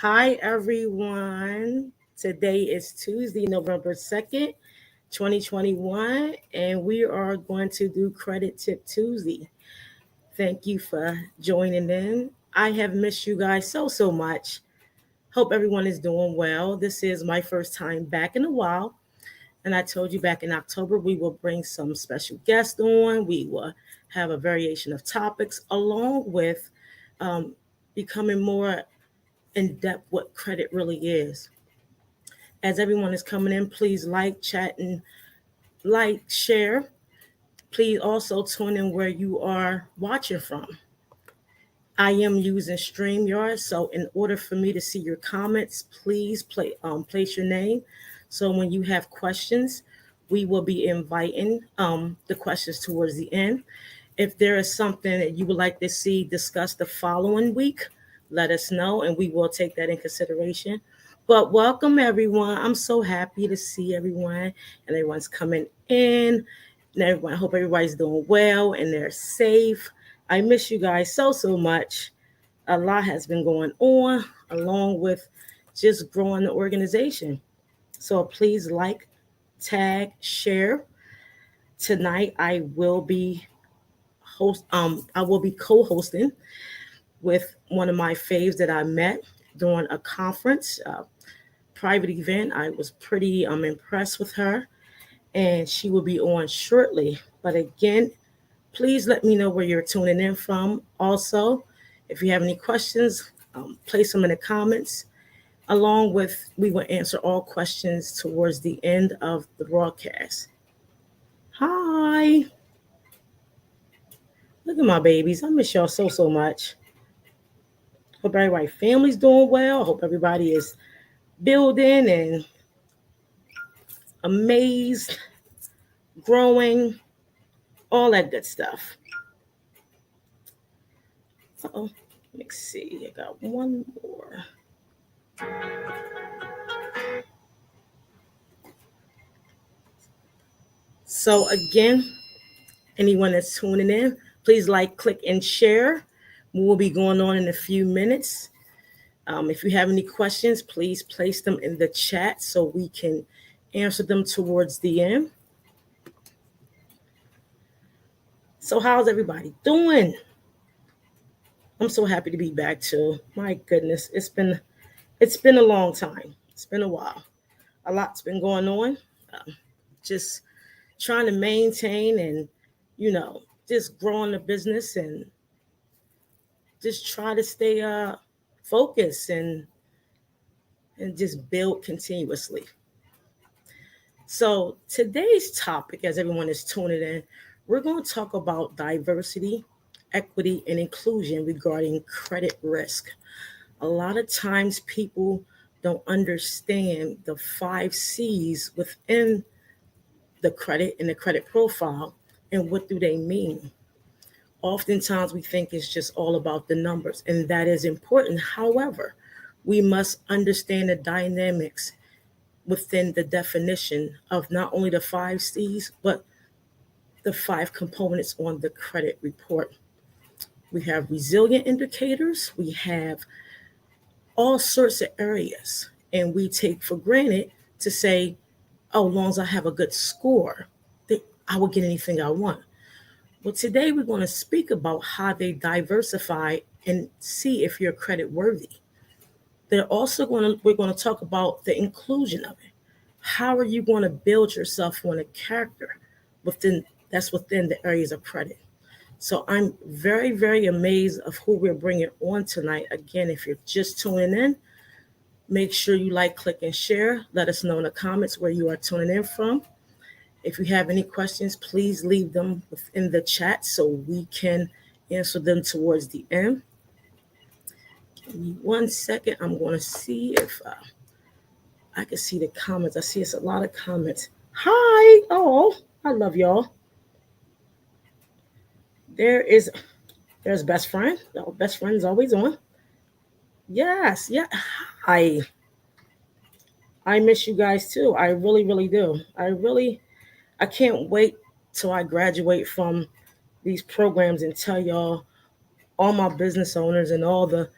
Hi, everyone. Today is Tuesday, November 2nd, 2021, and we are going to do Credit Tip Tuesday. Thank you for joining in. I have missed you guys so much. Hope everyone is doing well. This is my first time back in a while, and I told you back in October we will bring some special guests on. We will have a variation of topics along with um, becoming more in depth what credit really is. As everyone is coming in, please like, chat, and share. Please also tune in where you are watching from. I am using StreamYard, so in order for me to see your comments, please place your name. So when you have questions, we will be inviting the questions towards the end. If there is something that you would like to see discussed the following week, let us know and we will take that in consideration. But welcome everyone. I'm so happy to see everyone and everyone's coming in. And everyone, I hope everybody's doing well and they're safe. I miss you guys so much. A lot has been going on along with just growing the organization. So please like, tag, share. Tonight I will be co-hosting with one of my faves that I met during a conference, private event. I was pretty impressed with her, and she will be on shortly. But again, please let me know where you're tuning in from. Also, if you have any questions, place them in the comments. Along with, we will answer all questions towards the end of the broadcast. Hi, look at my babies. I miss y'all so much. Hope everybody family's doing well. Hope everybody is building and amazed, growing, all that good stuff. Oh, let's see. I got one more. So again, anyone that's tuning in, please like, click, and share. We'll be going on in a few minutes. If you have any questions, please place them in the chat so we can answer them towards the end. So how's everybody doing? I'm so happy to be back too. My goodness, it's been a long time. It's been a while. A lot's been going on. Just trying to maintain and just growing the business and just try to stay focused and just build continuously. So today's topic, as everyone is tuning in, we're going to talk about diversity, equity, and inclusion regarding credit risk. A lot of times people don't understand the 5 C's within the credit and the credit profile and what do they mean. Oftentimes we think it's just all about the numbers, and that is important. However, we must understand the dynamics within the definition of not only the 5 C's, but the 5 components on the credit report. We have resilient indicators, we have all sorts of areas, and we take for granted to say, oh, as long as I have a good score, I will get anything I want. Well, today we're going to speak about how they diversify and see if you're credit worthy. We're going to talk about the inclusion of it. How are you going to build yourself on a character within the areas of credit? So I'm very amazed of who we're bringing on tonight. Again, if you're just tuning in, make sure you like, click, and share. Let us know in the comments where you are tuning in from. If you have any questions, please leave them within the chat so we can answer them towards the end. Give me 1 second. I'm going to see if I can see the comments. I see it's a lot of comments. Hi. Oh, I love y'all. There's best friend. Oh, best friend is always on. Yes. Yeah. I miss you guys too. I really do. I can't wait till I graduate from these programs and tell y'all, all my business owners and all the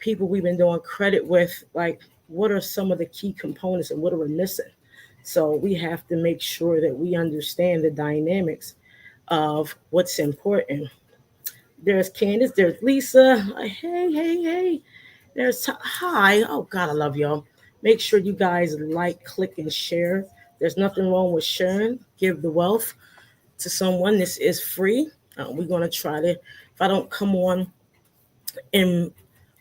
people we've been doing credit with, like what are some of the key components and what are we missing. So we have to make sure that we understand the dynamics of what's important. There's Candace, there's Lisa. Hey, hey, hey. There's hi. Oh God, I love y'all. Make sure you guys like, click, and share. There's nothing wrong with sharing. Give the wealth to someone. This is free. We're gonna try to. If I don't come on in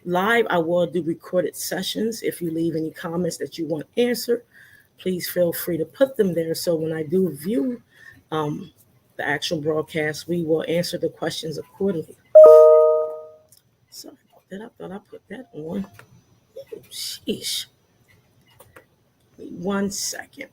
live, I will do recorded sessions. If you leave any comments that you want answered, please feel free to put them there. So when I do view the actual broadcast, we will answer the questions accordingly. Sorry about that. I thought I put that on. Sheesh. 1 second.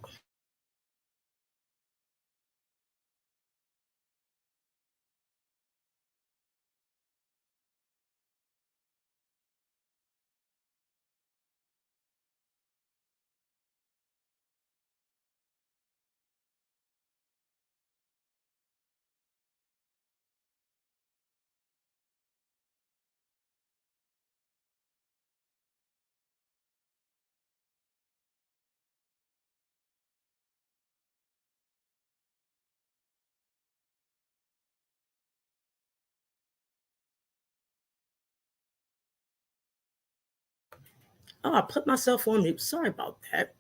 Oh, I put myself on mute. Sorry about that.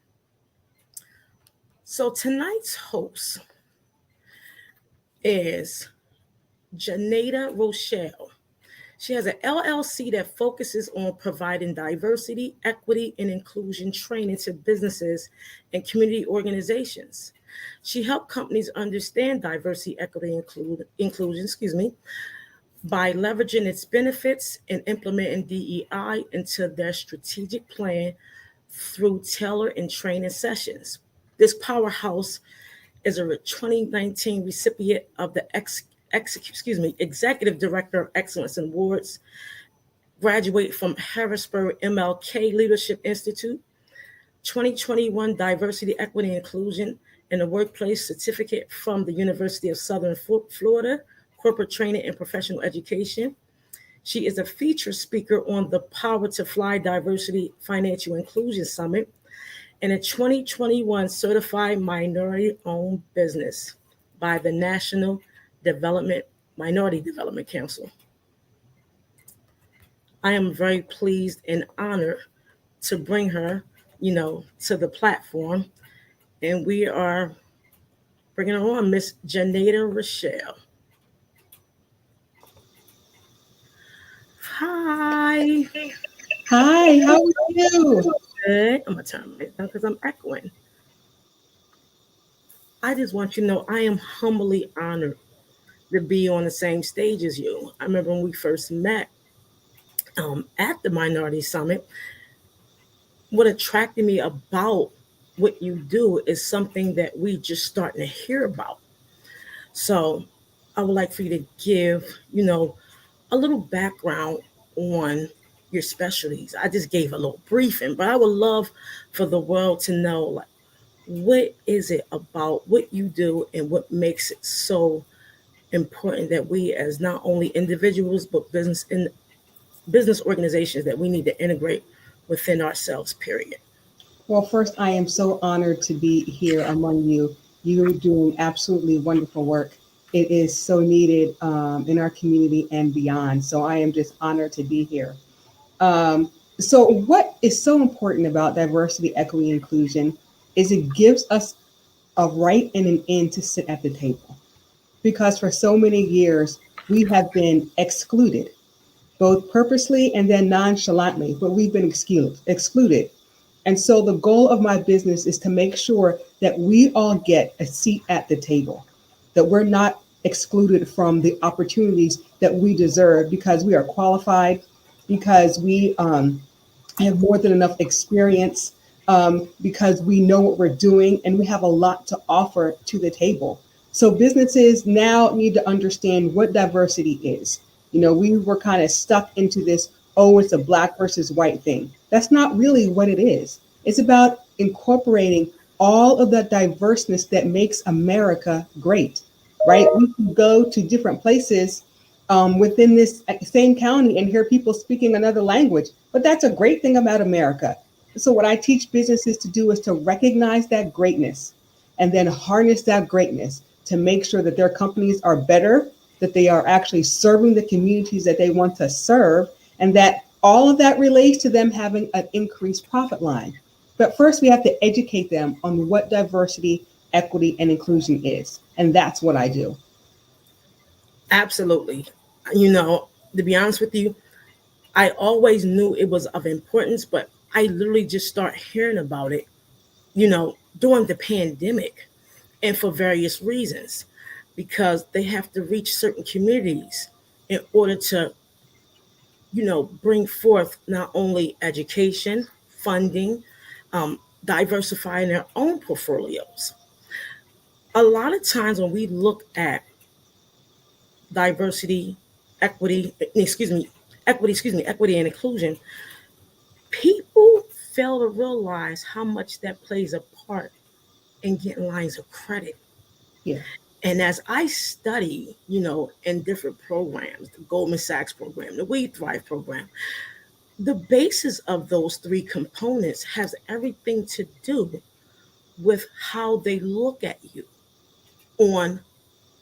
So tonight's host is Janeda Rochelle. She has an LLC that focuses on providing diversity, equity, and inclusion training to businesses and community organizations. She helped companies understand diversity, equity, inclusion, by leveraging its benefits and implementing DEI into their strategic plan through tailored and training sessions. This powerhouse is a 2019 recipient of the Executive Director of Excellence Awards, graduate from Harrisburg MLK Leadership Institute, 2021 Diversity, Equity, and Inclusion in the Workplace Certificate from the University of Southern Florida, Corporate Training and Professional Education. She is a featured speaker on the Power to Fly Diversity Financial Inclusion Summit and a 2021 Certified Minority-Owned Business by the National Minority Development Council. I am very pleased and honored to bring her, to the platform. And we are bringing her on, Miss Janeda Rochelle. Hi. Hi, how are you? Good. I'm going to turn it down because I'm echoing. I just want you to know I am humbly honored to be on the same stage as you. I remember when we first met at the Minority Summit, what attracted me about what you do is something that we just starting to hear about. So I would like for you to give, a little background on your specialties. I just gave a little briefing, but I would love for the world to know, like, what is it about what you do and what makes it so important that we, as not only individuals but business organizations, that we need to integrate within ourselves, period. Well, first, I am so honored to be here among you. You're doing absolutely wonderful work. It is so needed in our community and beyond. So I am just honored to be here. So, what is so important about diversity, equity, inclusion is it gives us a right and an end to sit at the table. Because for so many years, we have been excluded, both purposely and then nonchalantly, but we've been excluded. And so the goal of my business is to make sure that we all get a seat at the table, that we're not excluded from the opportunities that we deserve because we are qualified, because we have more than enough experience, because we know what we're doing and we have a lot to offer to the table. So businesses now need to understand what diversity is. We were kind of stuck into this, oh, it's a black versus white thing. That's not really what it is. It's about incorporating all of the diverseness that makes America great, right? We can go to different places within this same county and hear people speaking another language. But that's a great thing about America. So what I teach businesses to do is to recognize that greatness and then harness that greatness to make sure that their companies are better, that they are actually serving the communities that they want to serve, and that all of that relates to them having an increased profit line. But first, we have to educate them on what diversity, equity, and inclusion is. And that's what I do. Absolutely. You know, to be honest with you, I always knew it was of importance, but I literally just start hearing about it, during the pandemic and for various reasons, because they have to reach certain communities in order to, bring forth not only education, funding, diversifying their own portfolios. A lot of times when we look at diversity, equity, equity and inclusion, people fail to realize how much that plays a part in getting lines of credit. Yeah. And as I study, in different programs, the Goldman Sachs program, the We Thrive program, the basis of those three components has everything to do with how they look at you on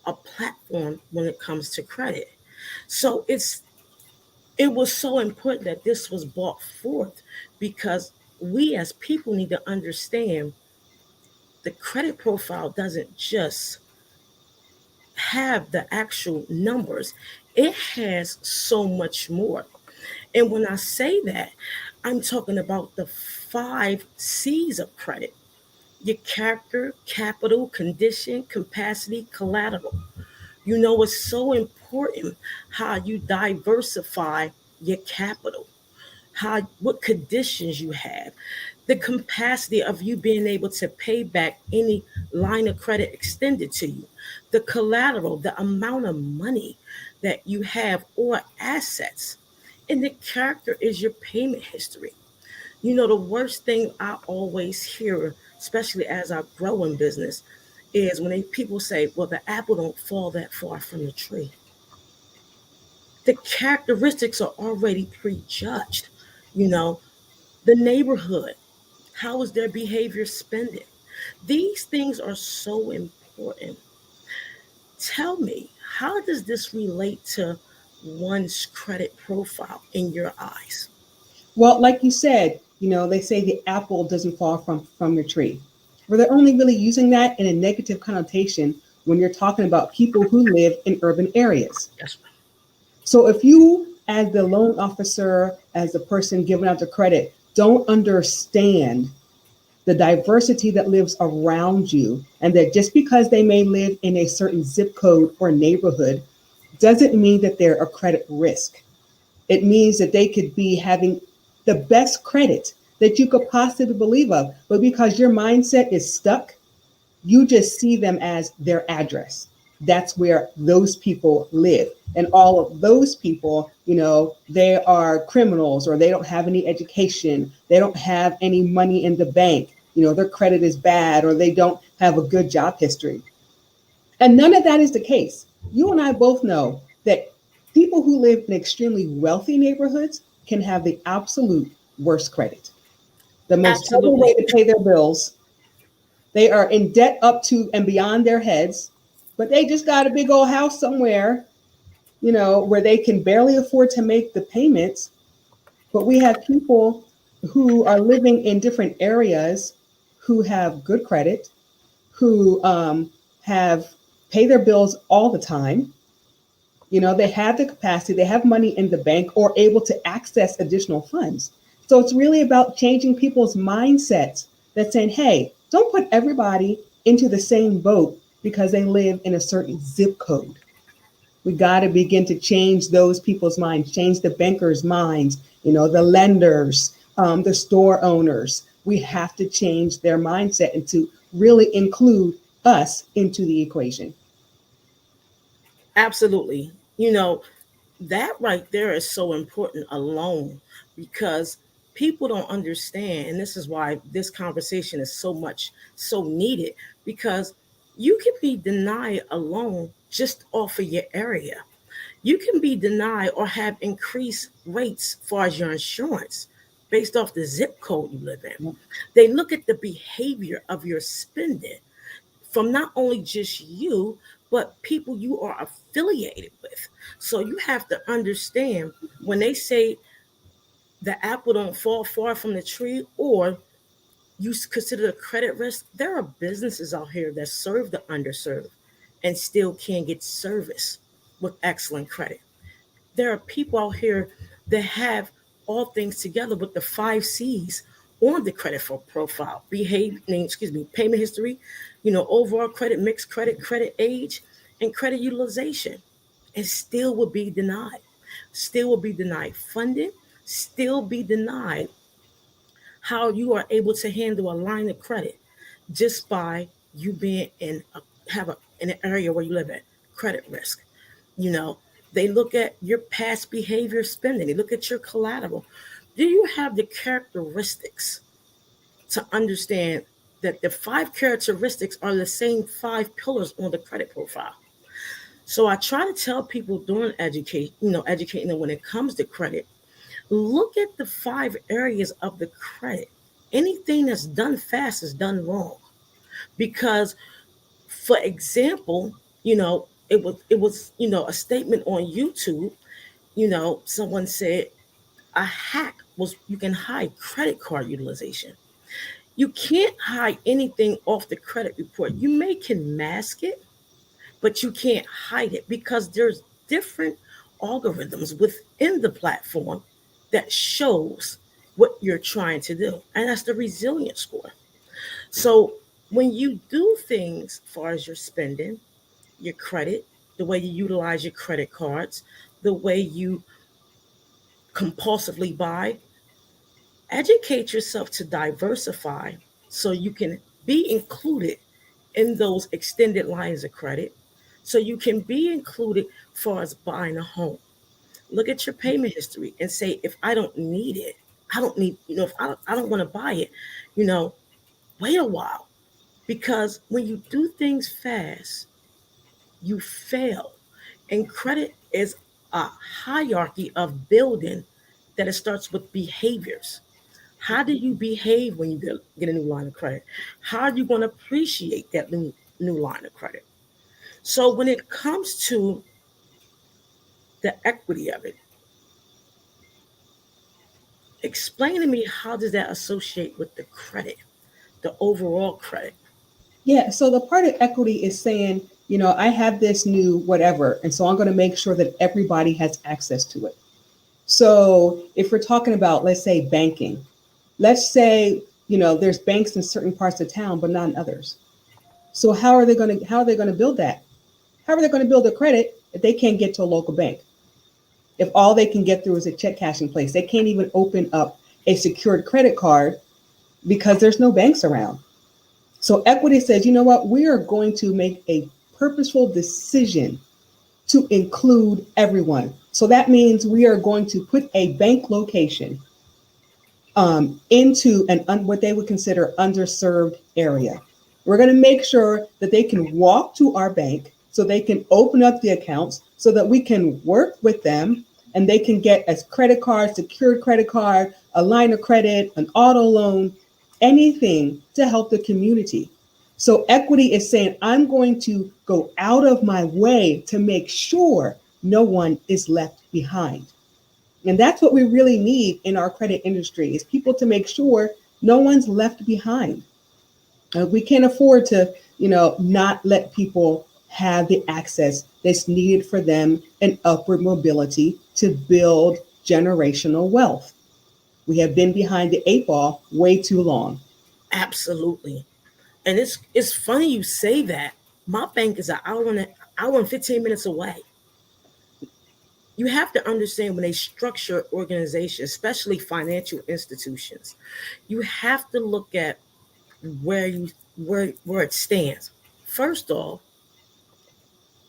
a platform when it comes to credit. So it was so important that this was brought forth because we as people need to understand the credit profile doesn't just have the actual numbers, it has so much more. And when I say that, I'm talking about the 5 C's of credit: your character, capital, condition, capacity, collateral. It's so important how you diversify your capital, what conditions you have, the capacity of you being able to pay back any line of credit extended to you, the collateral, the amount of money that you have or assets, and the character is your payment history. The worst thing I always hear, especially as I grow in business, is when people say, well, the apple don't fall that far from the tree. The characteristics are already prejudged. You know, the neighborhood, how is their behavior spending? These things are so important. Tell me, how does this relate to one's credit profile in your eyes? Well, like you said, they say the apple doesn't fall from the tree. Well, they're only really using that in a negative connotation when you're talking about people who live in urban areas. Yes. So if you, as the loan officer, as the person giving out the credit, don't understand the diversity that lives around you, and that just because they may live in a certain zip code or neighborhood doesn't mean that they're a credit risk. It means that they could be having the best credit that you could possibly believe of, but because your mindset is stuck, you just see them as their address. That's where those people live. And all of those people, they are criminals, or they don't have any education. They don't have any money in the bank. Their credit is bad, or they don't have a good job history. And none of that is the case. You and I both know that people who live in extremely wealthy neighborhoods can have the absolute worst credit, the most trouble Absolutely. way to pay their bills. They are in debt up to and beyond their heads, but they just got a big old house somewhere, where they can barely afford to make the payments. But we have people who are living in different areas who have good credit, who have pay their bills all the time. They have the capacity, they have money in the bank or able to access additional funds. So it's really about changing people's mindsets that saying, hey, don't put everybody into the same boat because they live in a certain zip code. We got to begin to change those people's minds, change the bankers' minds, the lenders, the store owners. We have to change their mindset and to really include us into the equation. Absolutely. That right there is so important alone because people don't understand. And this is why this conversation is so needed, because you can be denied a loan just off of your area. You can be denied or have increased rates as far as your insurance based off the zip code you live in. They look at the behavior of your spending from not only just you, but people you are affiliated with. So you have to understand when they say the apple don't fall far from the tree, or you consider a credit risk, there are businesses out here that serve the underserved and still can get service with excellent credit. There are people out here that have all things together with the 5 C's on the credit profile: payment history, overall credit, mixed credit, credit age, and credit utilization, and still will be denied. Still will be denied funding, still be denied how you are able to handle a line of credit just by you being in an area where you live at credit risk. You know, they look at your past behavior spending, they look at your collateral. Do you have the characteristics to understand that the 5 characteristics are the same 5 pillars on the credit profile? So I try to tell people during educating them when it comes to credit, look at the 5 areas of the credit. Anything that's done fast is done wrong. Because, for example, it was a statement on YouTube. Someone said a hack was you can hide credit card utilization. You can't hide anything off the credit report. You can mask it, but you can't hide it because there's different algorithms within the platform that shows what you're trying to do. And that's the resilience score. So when you do things as far as your spending, your credit, the way you utilize your credit cards, the way you compulsively buy, educate yourself to diversify so you can be included in those extended lines of credit, so you can be included as far as buying a home. Look at your payment history and say, if I don't need it, I don't need, if I don't want to buy it, wait a while. Because when you do things fast, you fail. And credit is a hierarchy of building that it starts with behaviors. How do you behave when you get a new line of credit? How are you going to appreciate that new line of credit? So when it comes to the equity of it, explain to me, how does that associate with the credit, the overall credit? Yeah, so the part of equity is saying, I have this new whatever, and so I'm going to make sure that everybody has access to it. So if we're talking about, let's say, banking, let's say, there's banks in certain parts of town, but not in others. So how are they going to build that? How are they going to build a credit if they can't get to a local bank? If all they can get through is a check cashing place, they can't even open up a secured credit card because there's no banks around. So equity says, you know what, we are going to make a purposeful decision to include everyone. So that means we are going to put a bank location into what they would consider underserved area. We're going to make sure that they can walk to our bank so they can open up the accounts so that we can work with them and they can get a credit card, secured credit card, a line of credit, an auto loan, anything to help the community. So equity is saying, I'm going to go out of my way to make sure no one is left behind. And that's what we really need in our credit industry, is people to make sure no one's left behind. We can't afford to, not let people have the access that's needed for them and upward mobility to build generational wealth. We have been behind the 8 ball way too long. Absolutely. And it's funny you say that. My bank is an hour and 15 minutes away. You have to understand, when they structure organizations, especially financial institutions, you have to look at where it stands. First off,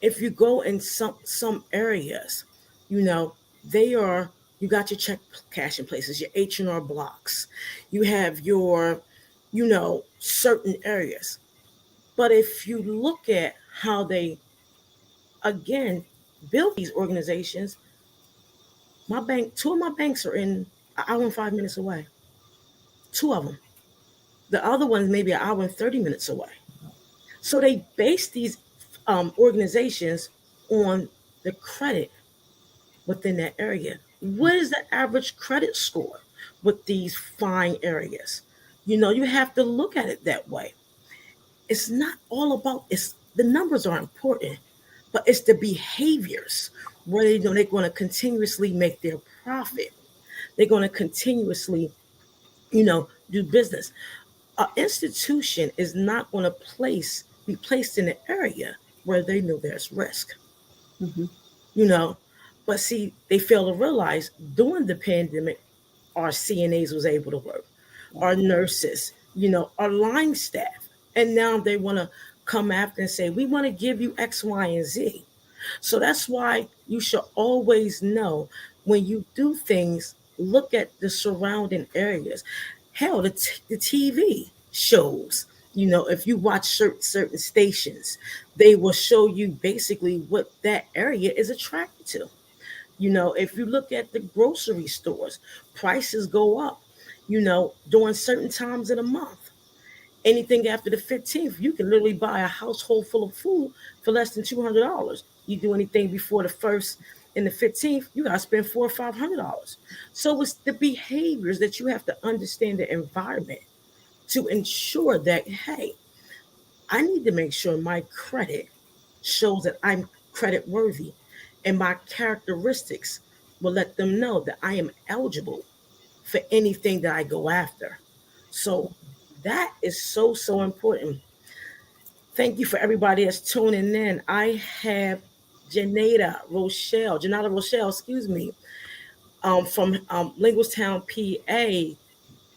if you go in some areas, they are, you got your check cashing places, your H&R blocks, you have your certain areas. But if you look at how they, again, build these organizations, two of my banks are in an hour and 5 minutes away. Two of them. The other one's maybe an hour and 30 minutes away. So they base these organizations on the credit within that area. What is the average credit score with these fine areas? You have to look at it that way. It's not all about it's the numbers are important, but it's the behaviors where they're going to continuously make their profit. They're going to continuously, do business. An institution is not going to be placed in an area where they know there's risk. Mm-hmm. You know, but see, they fail to realize during the pandemic, our CNAs was able to work, our nurses, our line staff, and now they want to come after and say, we want to give you X, Y, and Z. So that's why you should always know when you do things, look at the surrounding areas. Hell, the TV shows, if you watch certain stations, they will show you basically what that area is attracted to. If you look at the grocery stores, prices go up, during certain times of the month. Anything after the 15th, you can literally buy a household full of food for less than $200. You do anything before the 1st and the 15th, you got to spend $400 or $500. So it's the behaviors that you have to understand the environment to ensure that, hey, I need to make sure my credit shows that I'm credit worthy, and my characteristics will let them know that I am eligible for anything that I go after. So that is so, so important. Thank you for everybody that's tuning in. I have Janata Rochelle, excuse me, from Linguistown, PA.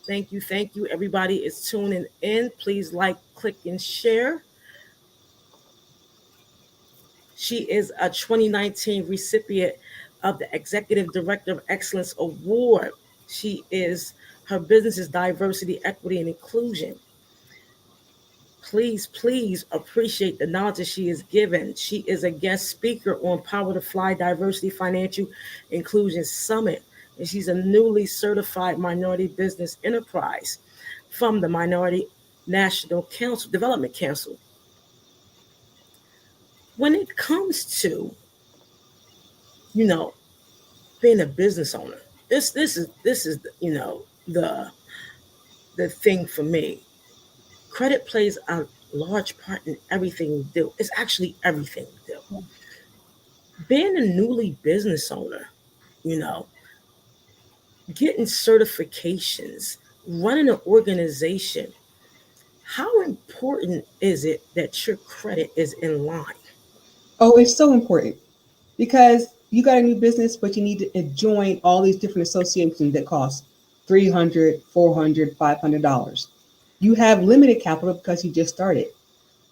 Thank you. Everybody is tuning in. Please like, click, and share. She is a 2019 recipient of the Executive Director of Excellence Award. Her business is diversity, equity, and inclusion. Please appreciate the knowledge that she is given. She is a guest speaker on Power to Fly Diversity Financial Inclusion Summit, and she's a newly certified minority business enterprise from the Minority National Council, Development Council. When it comes to, being a business owner, this is the thing for me. Credit plays a large part in everything we do. It's actually everything we do. Being a newly business owner, getting certifications, running an organization, how important is it that your credit is in line? Oh, it's so important because you got a new business, but you need to join all these different associations that cost $300, $400, $500. You have limited capital because you just started.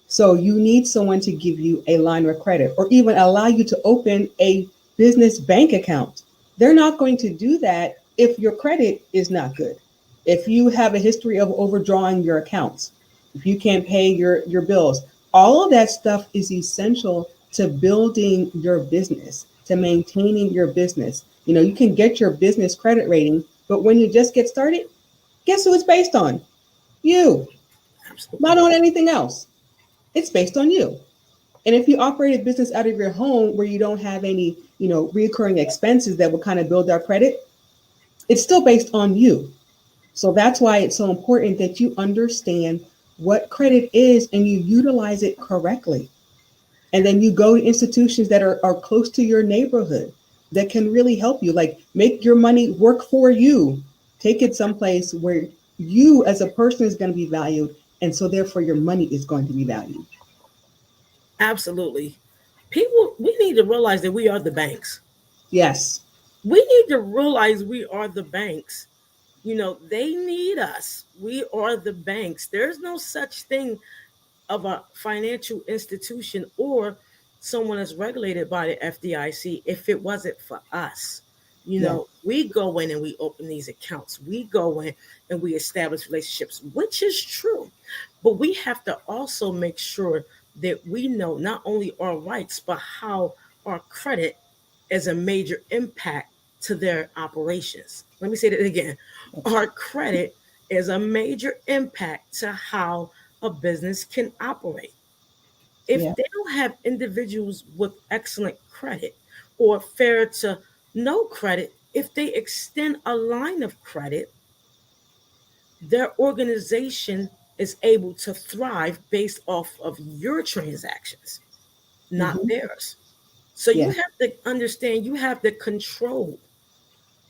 So you need someone to give you a line of credit or even allow you to open a business bank account. They're not going to do that if your credit is not good. If you have a history of overdrawing your accounts, if you can't pay your bills, all of that stuff is essential to building your business, to maintaining your business. You can get your business credit rating, but when you just get started, guess who it's based on? You. Absolutely. Not on anything else. It's based on you. And if you operate a business out of your home where you don't have any, recurring expenses that will kind of build our credit, it's still based on you. So that's why it's so important that you understand what credit is and you utilize it correctly. And then you go to institutions that are close to your neighborhood that can really help you, like make your money work for you. Take it someplace where you as a person is going to be valued. And so therefore your money is going to be valued. Absolutely. We need to realize that we are the banks. Yes. We need to realize we are the banks. They need us. We are the banks. There's no such thing of a financial institution or someone that's regulated by the FDIC if it wasn't for us. We go in and we open these accounts. We go in and we establish relationships, which is true. But we have to also make sure that we know not only our rights, but how our credit as a major impact to their operations. Let me say that again. Our credit is a major impact to how a business can operate. If Yeah. they don't have individuals with excellent credit or fair to no credit, if they extend a line of credit, their organization is able to thrive based off of your transactions, not Hmm. theirs. So you Yeah. have to understand, you have to control.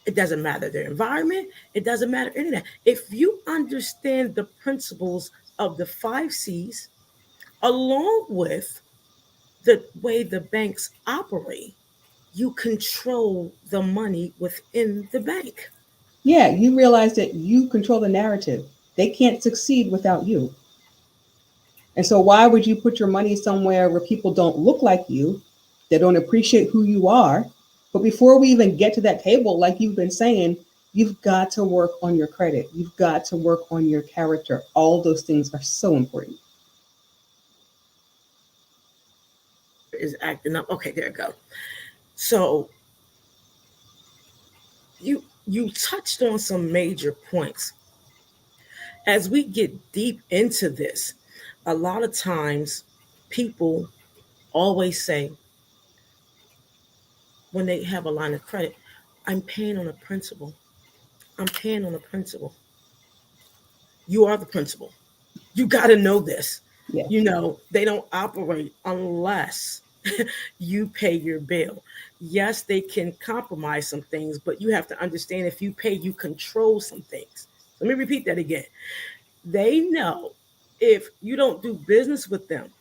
It doesn't matter the environment, it doesn't matter any of that. If you understand the principles of the 5 C's, along with the way the banks operate, you control the money within the bank. Yeah. You realize that you control the narrative. They can't succeed without you. And so, why would you put your money somewhere where people don't look like you, they don't appreciate who you are? But before we even get to that table, like you've been saying, you've got to work on your credit. You've got to work on your character. All those things are so important. Is acting up. Okay, there you go. So you touched on some major points. As we get deep into this, a lot of times people always say when they have a line of credit, I'm paying on a principal. I'm paying on a principal. You are the principal. You got to know this. Yeah. They don't operate unless you pay your bill. Yes, they can compromise some things, but you have to understand if you pay, you control some things. Let me repeat that again. They know if you don't do business with them,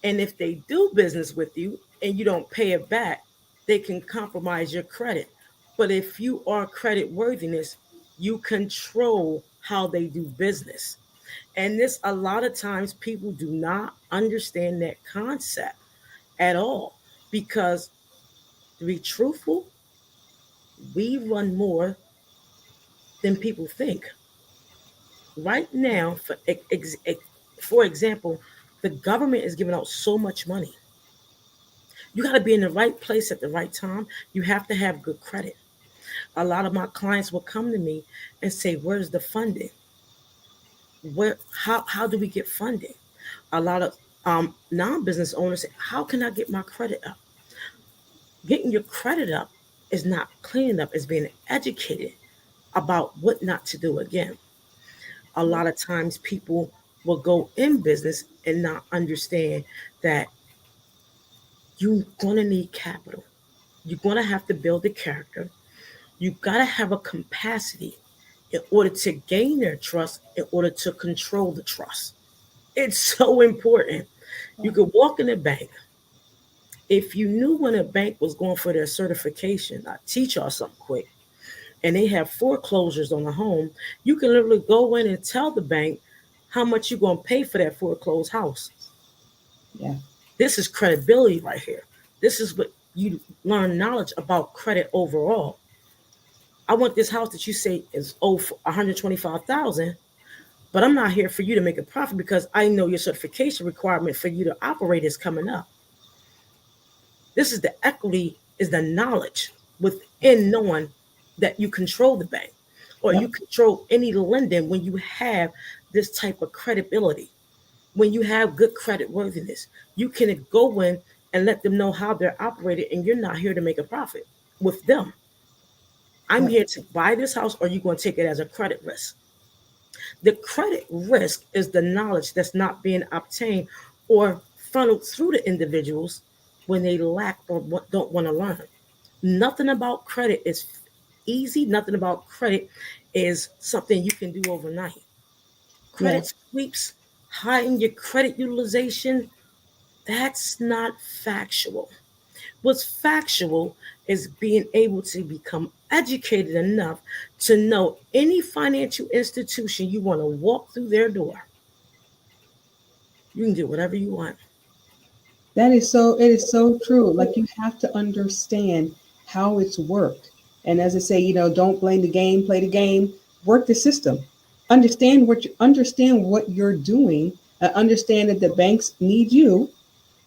and if they do business with you and you don't pay it back, they can compromise your credit. But if you are credit worthiness, you control how they do business. And this, a lot of times, people do not understand that concept at all because, to be truthful, we run more than people think. Right now, for example, the government is giving out so much money. You got to be in the right place at the right time. You have to have good credit. A lot of my clients will come to me and say, "Where's the funding? How do we get funding?" A lot of non-business owners say, "How can I get my credit up?" Getting your credit up is not cleaning up; it's being educated about what not to do again. A lot of times, people will go in business and not understand that you're gonna need capital. You're gonna have to build a character. You gotta have a capacity in order to gain their trust, in order to control the trust. It's so important. You could walk in a bank. If you knew when a bank was going for their certification, I teach y'all something quick, and they have foreclosures on a home, you can literally go in and tell the bank how much you're going to pay for that foreclosed house. Yeah. This is credibility right here. This is what you learn knowledge about credit overall. I want this house that you say is for 125,000, but I'm not here for you to make a profit because I know your certification requirement for you to operate is coming up. This is the equity, is the knowledge within knowing that you control the bank or Yep. you control any lending when you have this type of credibility. When you have good credit worthiness, you can go in and let them know how they're operated, and you're not here to make a profit with them. I'm Yep. here to buy this house, or you're going to take it as a credit risk. The credit risk is the knowledge that's not being obtained or funneled through the individuals when they lack or don't want to learn. Nothing about credit is easy. Nothing about credit is something you can do overnight. Yeah. Credit sweeps, hiding your credit utilization, that's not factual. What's factual is being able to become educated enough to know any financial institution you want to walk through their door, you can do whatever you want. That is so, it is so true. Like you have to understand how it's worked. And as I say, don't blame the game, play the game, work the system. Understand what you're doing, understand that the banks need you,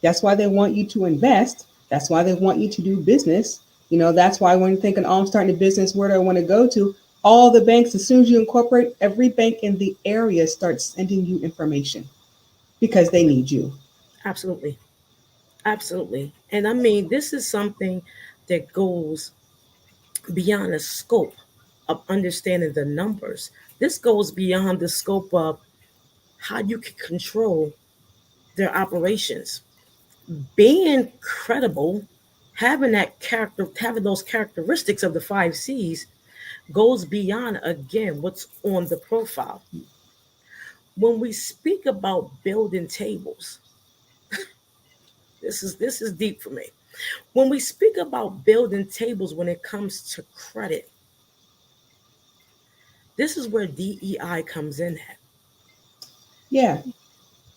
That's why they want you to invest. That's why they want you to do business. That's why when you're thinking, oh, I'm starting a business, where do I want to go to? All the banks, as soon as you incorporate, every bank in the area starts sending you information because they need you. Absolutely. Absolutely. And I mean, this is something that goes beyond the scope of understanding the numbers. This goes beyond the scope of how you can control their operations. Being credible, having those characteristics of the 5 C's goes beyond, again, what's on the profile. When we speak about building tables, this is deep for me. When we speak about building tables when it comes to credit, this is where DEI comes in at. Yeah.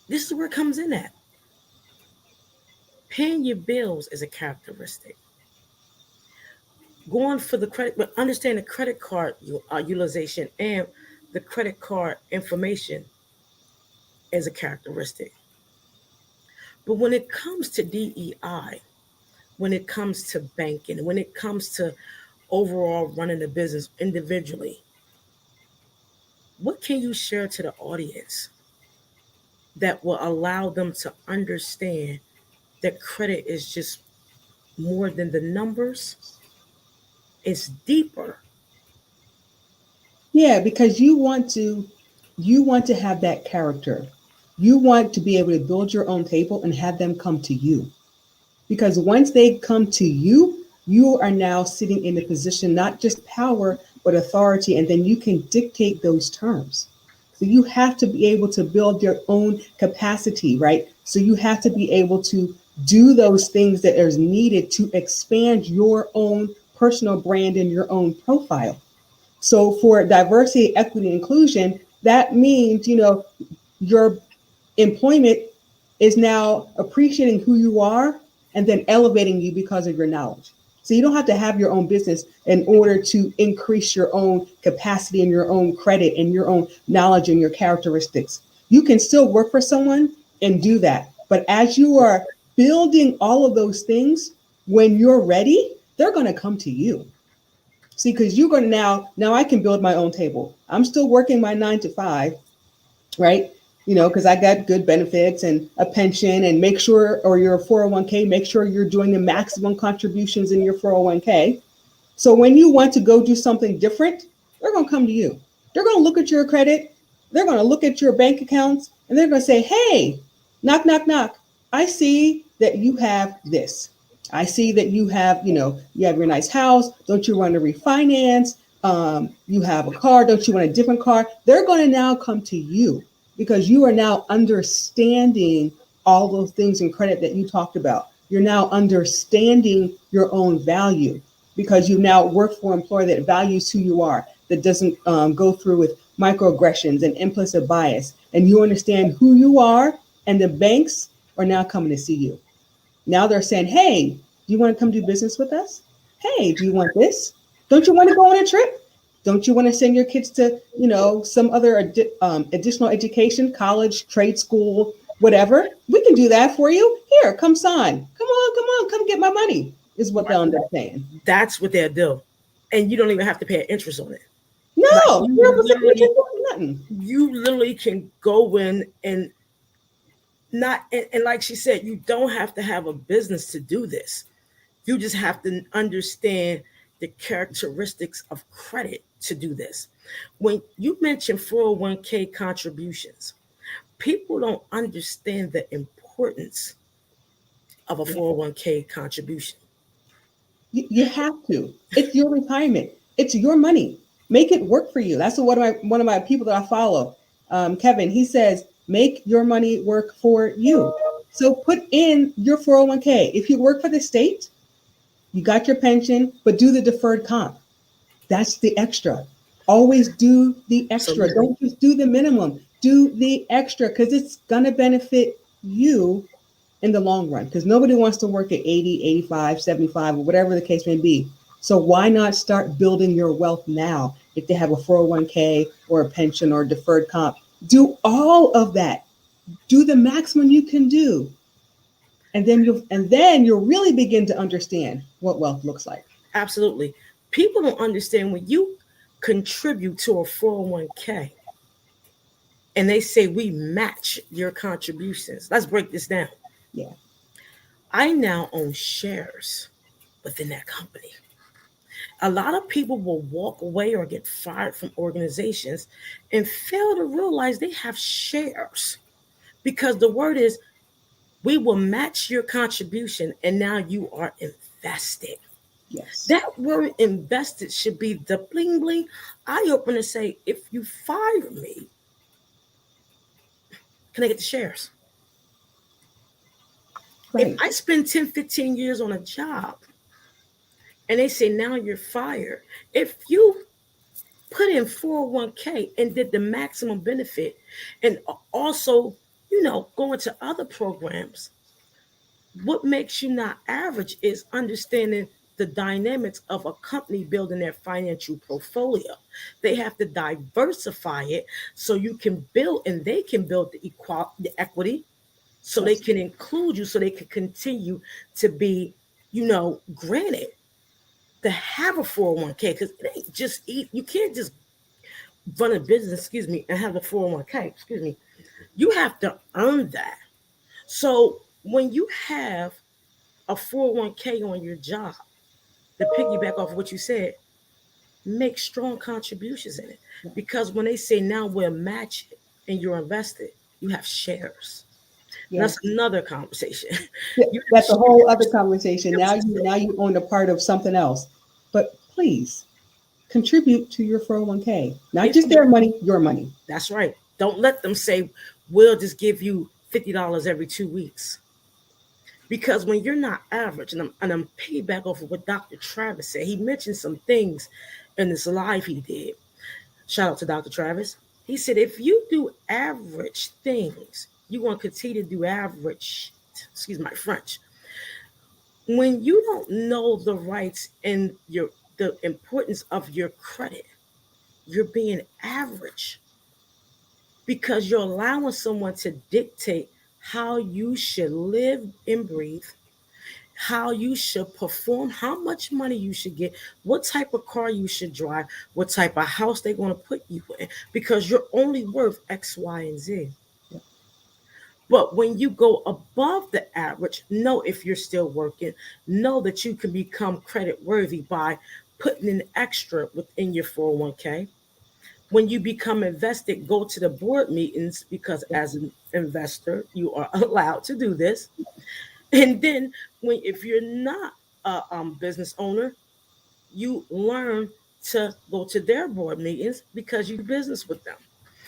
This is where it comes in at. Paying your bills is a characteristic. Going for the credit, but understand the credit card utilization and the credit card information is a characteristic. But when it comes to DEI, when it comes to banking, when it comes to overall running a business individually, what can you share to the audience that will allow them to understand that credit is just more than the numbers? It's deeper. Yeah, because you want to have that character. You want to be able to build your own table and have them come to you. Because once they come to you, you are now sitting in a position, not just power, but authority, and then you can dictate those terms. So you have to be able to build your own capacity, right? So you have to be able to do those things that are needed to expand your own personal brand and your own profile. So for diversity, equity, inclusion, that means, your employment is now appreciating who you are and then elevating you because of your knowledge. So you don't have to have your own business in order to increase your own capacity and your own credit and your own knowledge and your characteristics. You can still work for someone and do that. But as you are building all of those things, when you're ready, they're going to come to you. See, because you're going to now I can build my own table. I'm still working my 9 to 5, right? Because I got good benefits and a pension, and make sure, or your 401k, make sure you're doing the maximum contributions in your 401k. So when you want to go do something different, they're going to come to you. They're going to look at your credit. They're going to look at your bank accounts, and they're going to say, hey, knock, knock, knock. I see that you have this. I see that you have your nice house. Don't you want to refinance? You have a car. Don't you want a different car? They're going to now come to you because you are now understanding all those things in credit that you talked about. You're now understanding your own value because you now work for an employer that values who you are, that doesn't go through with microaggressions and implicit bias. And you understand who you are, and the banks are now coming to see you. Now they're saying, hey, do you want to come do business with us? Hey, do you want this? Don't you want to go on a trip? Don't you want to send your kids to, some other additional education, college, trade school, whatever? We can do that for you. Here, come sign. Come on, come get my money, is what they'll end up saying. That's what they'll do. And you don't even have to pay interest on it. No, nothing. You literally can go in and not, and like she said, you don't have to have a business to do this. You just have to understand the characteristics of credit to do this. When you mention 401k contributions, people don't understand the importance of a 401k contribution. You have to. It's your retirement. It's your money. Make it work for you. That's what one of my people that I follow, Kevin, he says, make your money work for you. So put in your 401k. If you work for the state, you got your pension, but do the deferred comp. That's the extra. Always do the extra. Absolutely. Don't just do the minimum. Do the extra because it's going to benefit you in the long run, because nobody wants to work at 80, 85, 75, or whatever the case may be. So why not start building your wealth now? If they have a 401k or a pension or a deferred comp, do all of that. Do the maximum you can do. And then you'll really begin to understand what wealth looks like. Absolutely. People don't understand when you contribute to a 401k and they say we match your contributions. Let's break this down. Yeah. I now own shares within that company. A lot of people will walk away or get fired from organizations and fail to realize they have shares because the word is we will match your contribution and now you are invested. Yes. That word invested should be the bling bling eye opener. Say, if you fire me, can I get the shares? Right. If I spend 10, 15 years on a job and they say now you're fired, if you put in 401k and did the maximum benefit and also, go into other programs, what makes you not average is understanding the dynamics of a company building their financial portfolio. They have to diversify it so you can build and they can build the equity so they Yes. can include you so they can continue to be, granted to have a 401k because it ain't just eat. You can't just run a business, and have a 401k, You have to earn that. So when you have a 401k on your job, to piggyback off of what you said, make strong contributions in it. Because when they say now we'll match it and you're invested, you have shares. Yeah. That's another conversation. That's a whole other conversation. Now you own a part of something else. But please contribute to your 401k. Not just their money, your money. That's right. Don't let them say, we'll just give you $50 every 2 weeks. Because when you're not average, and I'm piggyback off of what Dr. Travis said, he mentioned some things in this live he did. Shout out to Dr. Travis. He said, if you do average things, you want to continue to do average, excuse my French. When you don't know the rights and the importance of your credit, you're being average because you're allowing someone to dictate how you should live and breathe, how you should perform, how much money you should get, what type of car you should drive, what type of house they're going to put you in, because you're only worth X, Y, and Z. Yep. But when you go above the average, know if you're still working, know that you can become credit worthy by putting in extra within your 401k. When you become invested, go to the board meetings because as an investor, you are allowed to do this. And then if you're not a business owner, you learn to go to their board meetings because you do business with them.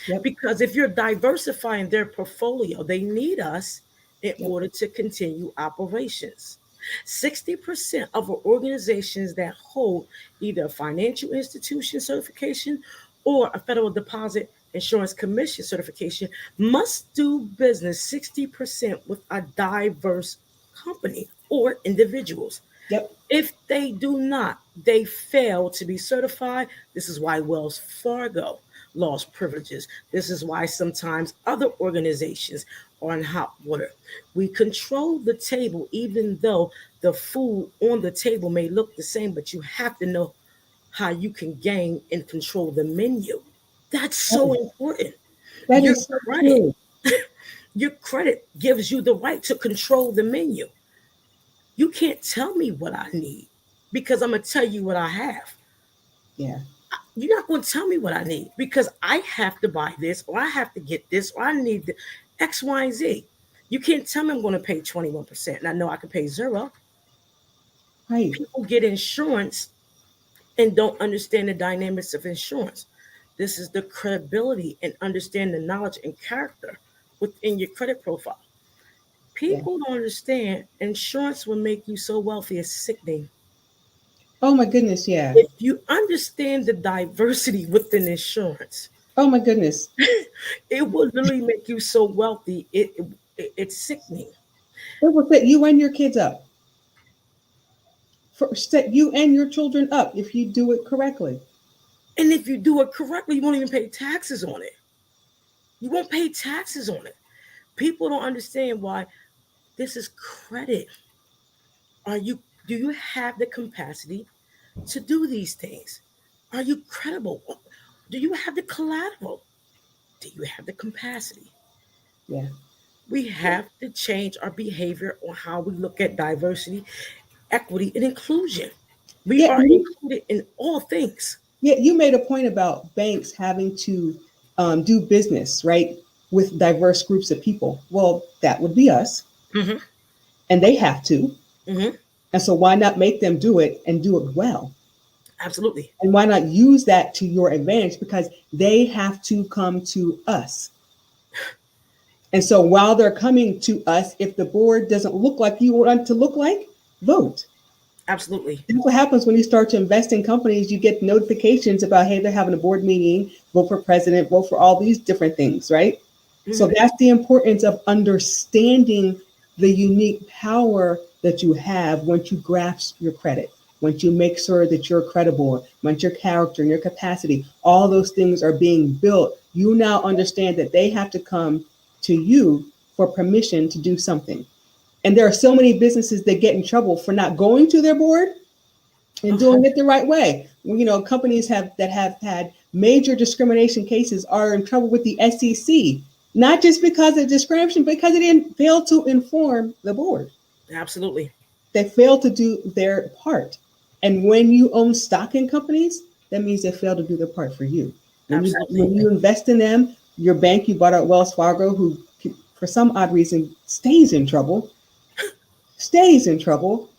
Yep. Because if you're diversifying their portfolio, they need us in Yep. order to continue operations. 60% of organizations that hold either a financial institution certification or a federal deposit insurance commission certification must do business 60% with a diverse company or individuals. Yep. If they do not, they fail to be certified. This is why Wells Fargo lost privileges. This is why sometimes other organizations are in hot water. We control the table, even though the food on the table may look the same, but you have to know how you can gain and control the menu. That's so important. That Your is so credit, true. your credit gives you the right to control the menu. You can't tell me what I need because I'm going to tell you what I have. Yeah. You're not going to tell me what I need because I have to buy this or I have to get this or I need the X, Y, and Z. You can't tell me I'm going to pay 21%. And I know I can pay zero. Right. People get insurance and don't understand the dynamics of insurance. This is the credibility and understand the knowledge and character within your credit profile. People don't understand insurance will make you so wealthy it's sickening. Oh my goodness. Yeah. If you understand the diversity within insurance, Oh my goodness. it will literally make you so wealthy. It's sickening. It will set you and your kids up. Set you and your children up if you do it correctly. And if you do it correctly, you won't even pay taxes on it. You won't pay taxes on it. People don't understand why This is credit. Do you have the capacity to do these things? Are you credible? Do you have the collateral? Do you have the capacity? Yeah. We have to change our behavior on how we look at diversity, equity, and inclusion. We Yeah. are included in all things. Yeah. You made a point about banks having to do business, right, with diverse groups of people. Well, that would be us, Hmm. and they have to. Hmm. And so, why not make them do it and do it well? Absolutely. And why not use that to your advantage? Because they have to come to us. And so, while they're coming to us, if the board doesn't look like you want it to look like, vote. Absolutely. That's what happens when you start to invest in companies. You get notifications about, hey, they're having a board meeting, vote for president, vote for all these different things, right? So Hmm. that's the importance of understanding the unique power that you have once you grasp your credit, once you make sure that you're credible, once your character and your capacity, all those things are being built. You now understand that they have to come to you for permission to do something. And there are so many businesses that get in trouble for not going to their board and Uh-huh. doing it the right way. You know, companies that have had major discrimination cases are in trouble with the SEC, not just because of discrimination, because they didn't fail to inform the board. Absolutely. They failed to do their part. And when you own stock in companies, that means they failed to do their part for you. Absolutely. When you invest in them, your bank, you bought out Wells Fargo, who for some odd reason stays in trouble,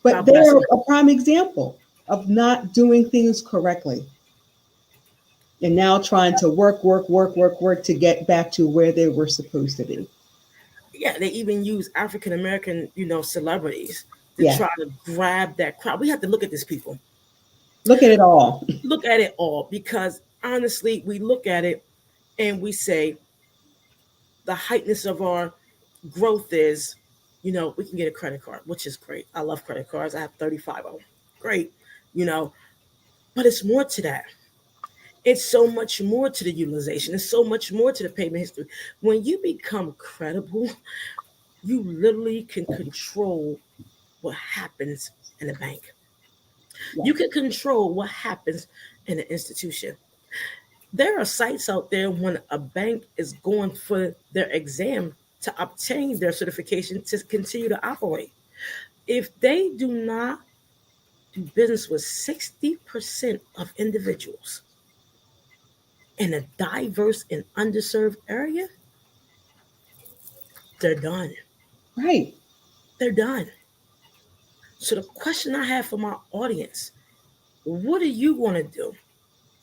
but God bless they're them. a prime example of not doing things correctly and now trying to work to get back to where they were supposed to be. Yeah, they even use African American, celebrities to Yeah, try to grab that crowd. We have to look at these people. look at it all. Look at it all because honestly, we look at it and we say the heightness of our growth is, we can get a credit card, which is great. I love credit cards. I have 35 of them. Great, you know, but it's more to that. It's so much more to the utilization. It's so much more to the payment history. When you become credible, you literally can control what happens in a bank. Yeah, You can control what happens in an institution. There are sites out there when a bank is going for their exam to obtain their certification to continue to operate. If they do not do business with 60% of individuals in a diverse and underserved area, they're done. right. They're done. So the question I have for my audience, what are you going to do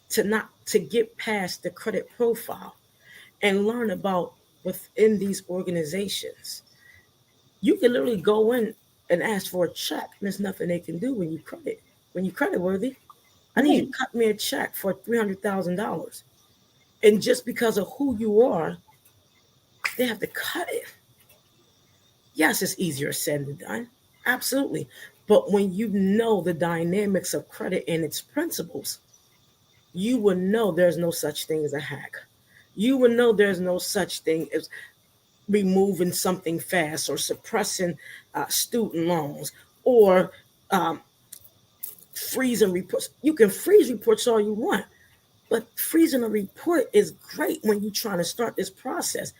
to get past the credit profile and learn about within these organizations? You can literally go in and ask for a check, and there's nothing they can do when you credit worthy. I need you Right. to cut me a check for $300,000, and just because of who you are, they have to cut it. Yes, it's easier said than done, absolutely. But when you know the dynamics of credit and its principles, you will know there's no such thing as a hack. You will know there's no such thing as removing something fast or suppressing student loans or um, freezing reports. You can freeze reports all you want, but freezing a report is great when you're trying to start this process.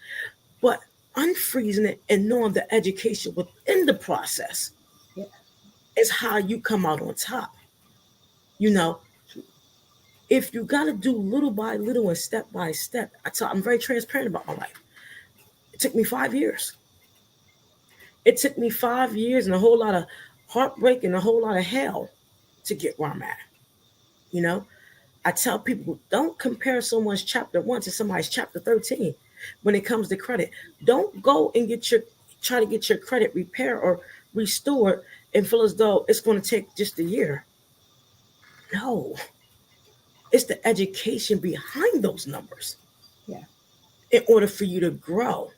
But unfreezing it and knowing the education within the process Yeah. is how you come out on top. You know, if you got to do little by little and step by step, I'm very transparent about my life. It took me 5 years. It took me 5 years and a whole lot of heartbreak and a whole lot of hell to get where I'm at. You know, I tell people don't compare someone's chapter 1 to somebody's chapter 13 when it comes to credit. Don't go and try to get your credit repaired or restored and feel as though it's going to take just a year. No, it's the education behind those numbers Yeah. in order for you to grow.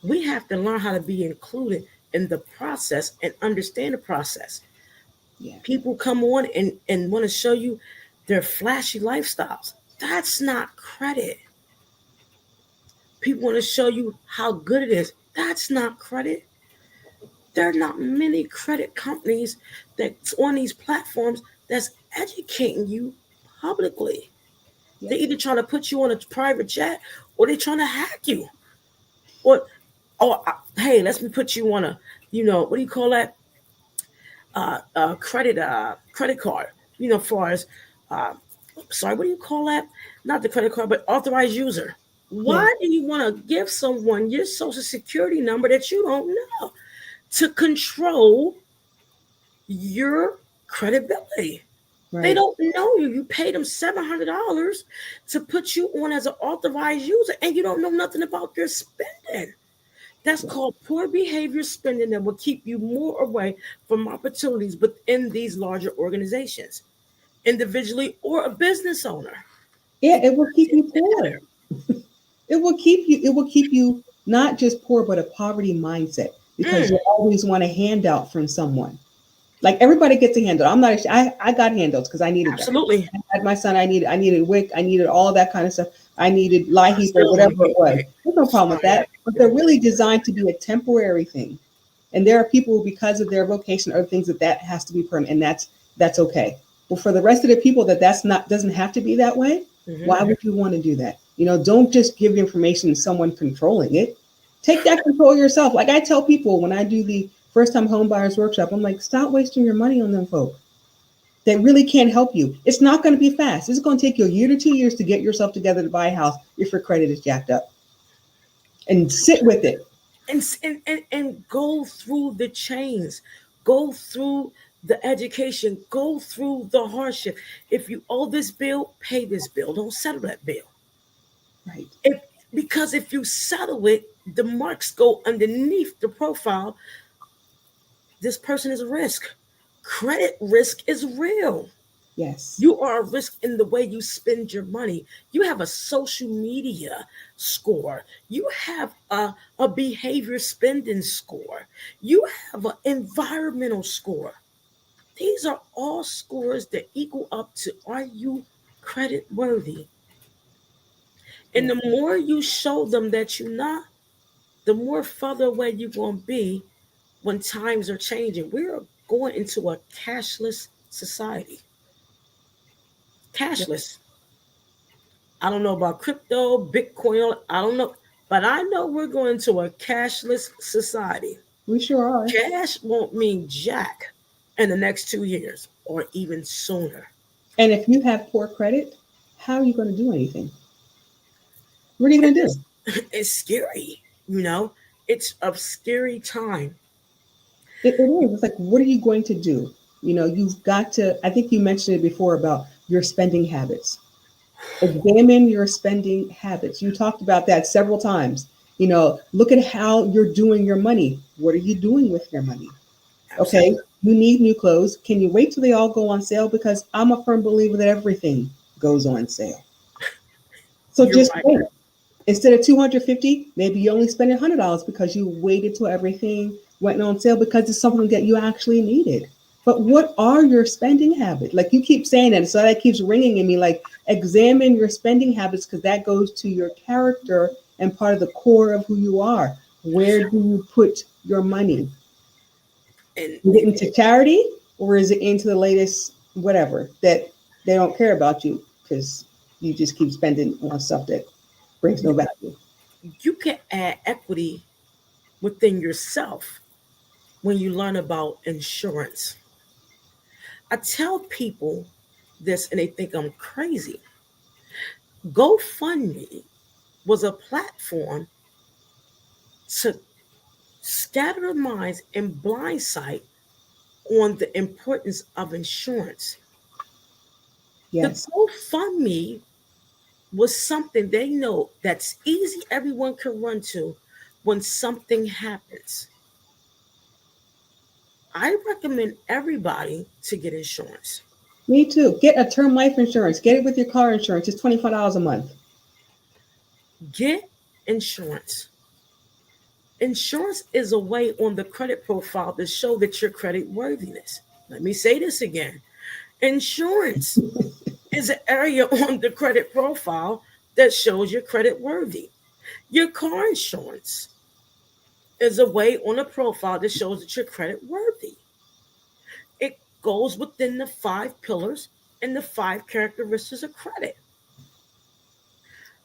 We have to learn how to be included in the process and understand the process. Yeah. People come on and want to show you their flashy lifestyles. That's not credit. People want to show you how good it is. That's not credit. there are not many credit companies that's on these platforms that's educating you publicly. Yep. They're either trying to put you on a private jet or they're trying to hack you. Or, hey, let me put you on a, what do you call that? Credit card. Far as, uh, sorry, what do you call that? Not the credit card, but authorized user. Yeah. Why do you want to give someone your social security number that you don't know to control your credibility? Right. They don't know you. You paid them $700 to put you on as an authorized user, and you don't know nothing about your spending. That's called poor behavior spending that will keep you more away from opportunities within these larger organizations, individually or a business owner. Yeah, it will keep you poor. It will keep you not just poor, but a poverty mindset because you always want a handout from someone. Like everybody gets a handout. I'm not. I got handouts because I needed Absolutely. that. I had my son. I needed WIC. I needed all that kind of stuff. I needed LIHEAP or whatever it was. There's no problem with that. But they're really designed to be a temporary thing. And there are people because of their vocation or things that has to be permanent, and that's okay. But for the rest of the people that's not doesn't have to be that way. Why would you want to do that? Don't just give information to someone controlling it. Take that control yourself. Like I tell people when I do the first time home buyers workshop, I'm like, stop wasting your money on them folk. They really can't help you. It's not going to be fast. It's going to take you a year to 2 years to get yourself together to buy a house if your credit is jacked up. And sit with it. And go through the chains. Go through the education. Go through the hardship. If you owe this bill, pay this bill. Don't settle that bill. Right. Because if you settle it, the marks go underneath the profile. This person is a risk. Credit risk is real. Yes. You are a risk in the way you spend your money. You have a social media score. You have a behavior spending score. You have an environmental score. These are all scores that equal up to, are you credit worthy? And the more you show them that you're not, the more further away you're going to be when times are changing. We're going into a cashless society. Cashless. I don't know about crypto, Bitcoin, I don't know. But I know we're going to a cashless society. We sure are. Cash won't mean jack in the next 2 years or even sooner. And if you have poor credit, how are you going to do anything? What are you going to do? It's scary, It's a scary time. It is. It's like, what are you going to do? You've got to, I think you mentioned it before about your spending habits. Examine your spending habits. You talked about that several times. Look at how you're doing your money. What are you doing with your money? Absolutely. Okay, you need new clothes. Can you wait till they all go on sale? Because I'm a firm believer that everything goes on sale. So You're just right. wait. Instead of $250, maybe you only spend $100 because you waited till everything went on sale because it's something that you actually needed. But what are your spending habits? Like you keep saying that, so that keeps ringing in me. Like examine your spending habits because that goes to your character and part of the core of who you are. Where do you put your money? Is it into charity or is it into the latest whatever that they don't care about you because you just keep spending on stuff that brings no value? You can add equity within yourself when you learn about insurance. I tell people this and they think I'm crazy. GoFundMe was a platform to scatter the minds and blindside on the importance of insurance. Yes. The GoFundMe was something they know that's easy, everyone can run to when something happens. I recommend everybody to get insurance. Me too. Get a term life insurance. Get it with your car insurance. It's $25 a month. Get insurance. Insurance is a way on the credit profile to show that your credit worthiness. Let me say this again. Insurance is an area on the credit profile that shows your credit worthy. Your car insurance. is a way on a profile that shows that you're credit worthy. It goes within the 5 pillars and the 5 characteristics of credit.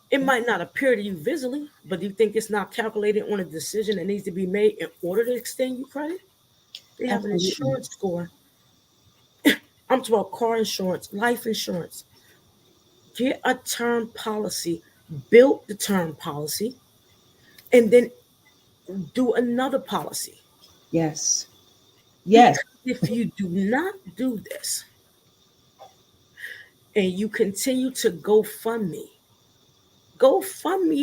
It might not appear to you visibly, but do you think it's not calculated on a decision that needs to be made in order to extend you credit? They have an Absolutely. insurance score. I'm talking about car insurance, life insurance. Get a term policy, build the term policy, and then do another policy. Yes. Because Yes. if you do not do this and you continue to GoFundMe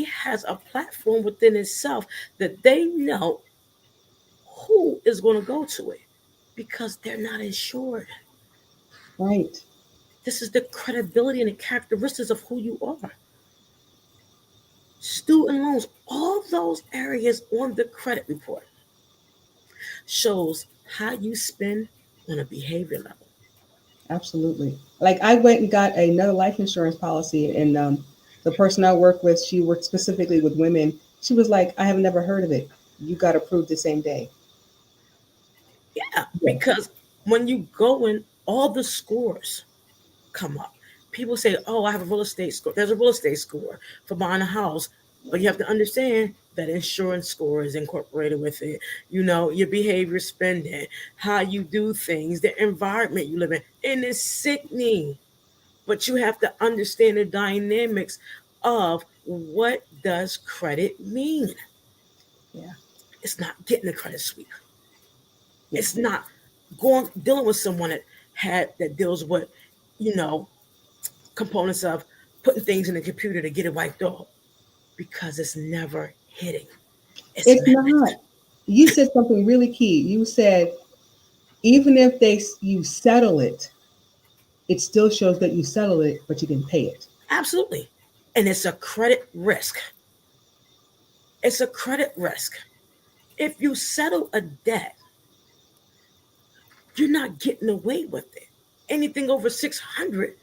has a platform within itself that they know who is going to go to it because they're not insured. Right. This is the credibility and the characteristics of who you are. Student loans, all those areas on the credit report shows how you spend on a behavior level. Absolutely. Like I went and got another life insurance policy, and the person I work with, she worked specifically with women. She was like, "I have never heard of it. You got approved the same day." Yeah, Yeah. because when you go in, all the scores come up. People say, "Oh, I have a real estate score." There's a real estate score for buying a house, but you have to understand that insurance score is incorporated with it. You know, your behavior, spending, how you do things, the environment you live in, and it's sickening. But you have to understand the dynamics of what does credit mean. Yeah. It's not getting a credit sweep. Yeah. It's not going dealing with someone that deals with, you know, components of putting things in the computer to get it wiped off because it's never hitting. It's It's managed. not. You said something really key. You said even if you settle it, it still shows that you settled it, but you didn't pay it. Absolutely. And it's a credit risk. It's a credit risk. If you settle a debt, you're not getting away with it. Anything over 600,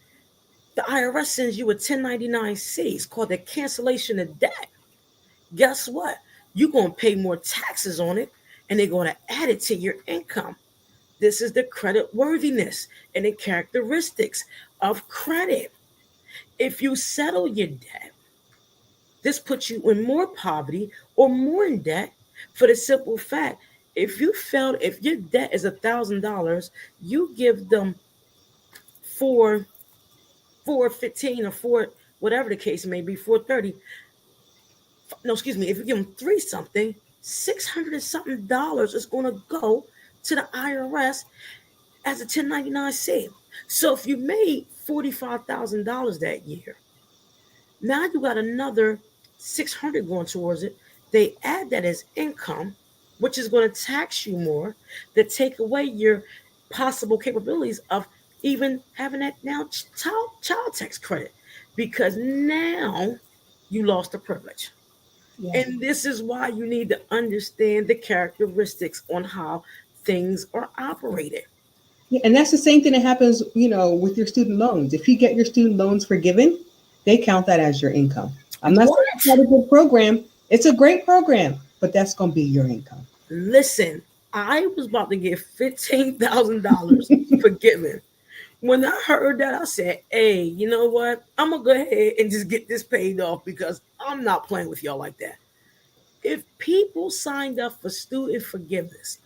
the IRS sends you a 1099-C. It's called the cancellation of debt. Guess what? You're going to pay more taxes on it and they're going to add it to your income. This is the credit worthiness and the characteristics of credit. If you settle your debt, this puts you in more poverty or more in debt for the simple fact if your debt is $1,000, you give them 415 or four, whatever the case may be, 430. No, excuse me, if you give them three something, 600 and something dollars is going to go to the IRS as a 1099-C. So if you made $45,000 that year, now you got another 600 going towards it. They add that as income, which is going to tax you more, that take away your possible capabilities of even having that now child tax credit because now you lost the privilege. Yeah. And this is why you need to understand the characteristics on how things are operated. Yeah, and that's the same thing that happens, with your student loans. If you get your student loans forgiven, they count that as your income. I'm not saying it's What? not a good program. It's a great program, but that's going to be your income. Listen, I was about to get $15,000 forgiven. When I heard that, I said, "Hey, you know what? I'm gonna go ahead and just get this paid off because I'm not playing with y'all like that." If people signed up for student forgiveness,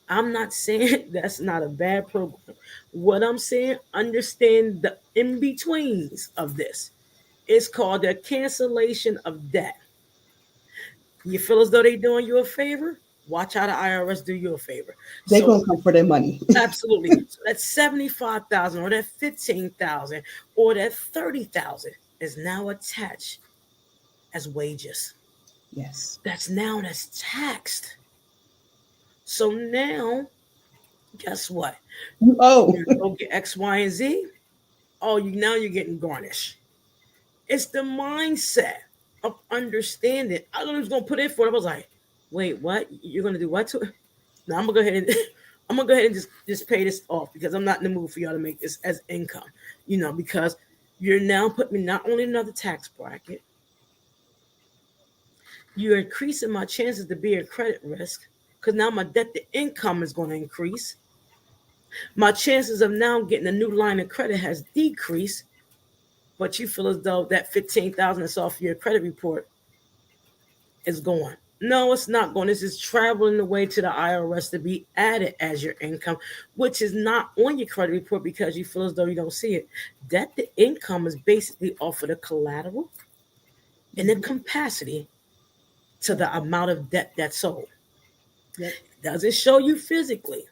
I'm not saying that's not a bad program. What I'm saying, understand the in betweens of this. It's called the cancellation of debt. You feel as though they're doing you a favor? Watch how the IRS do you a favor. They're So going to come for their money. absolutely. So that 75,000 or that 15,000 or that 30,000 is now attached as wages. Yes. That's taxed. So now, guess what? Oh, You go get X, Y, and Z. Oh, you're getting garnished. It's the mindset of understanding. I was gonna put in for it. I was like, wait, what? You're gonna do what to it? No, I'm gonna go ahead and I'm gonna go ahead and just pay this off because I'm not in the mood for y'all to make this as income. Because you're now putting me not only in another tax bracket, You're increasing my chances to be a credit risk because now my debt to income is going to increase. My chances of now getting a new line of credit has decreased, but you feel as though that 15,000 that's off your credit report is gone. No, it's not going. This is traveling away to the IRS to be added as your income, which is not on your credit report because you feel as though you don't see it. Debt to income is basically off of the collateral and the capacity to the amount of debt that's sold. Yep. It doesn't show you physically,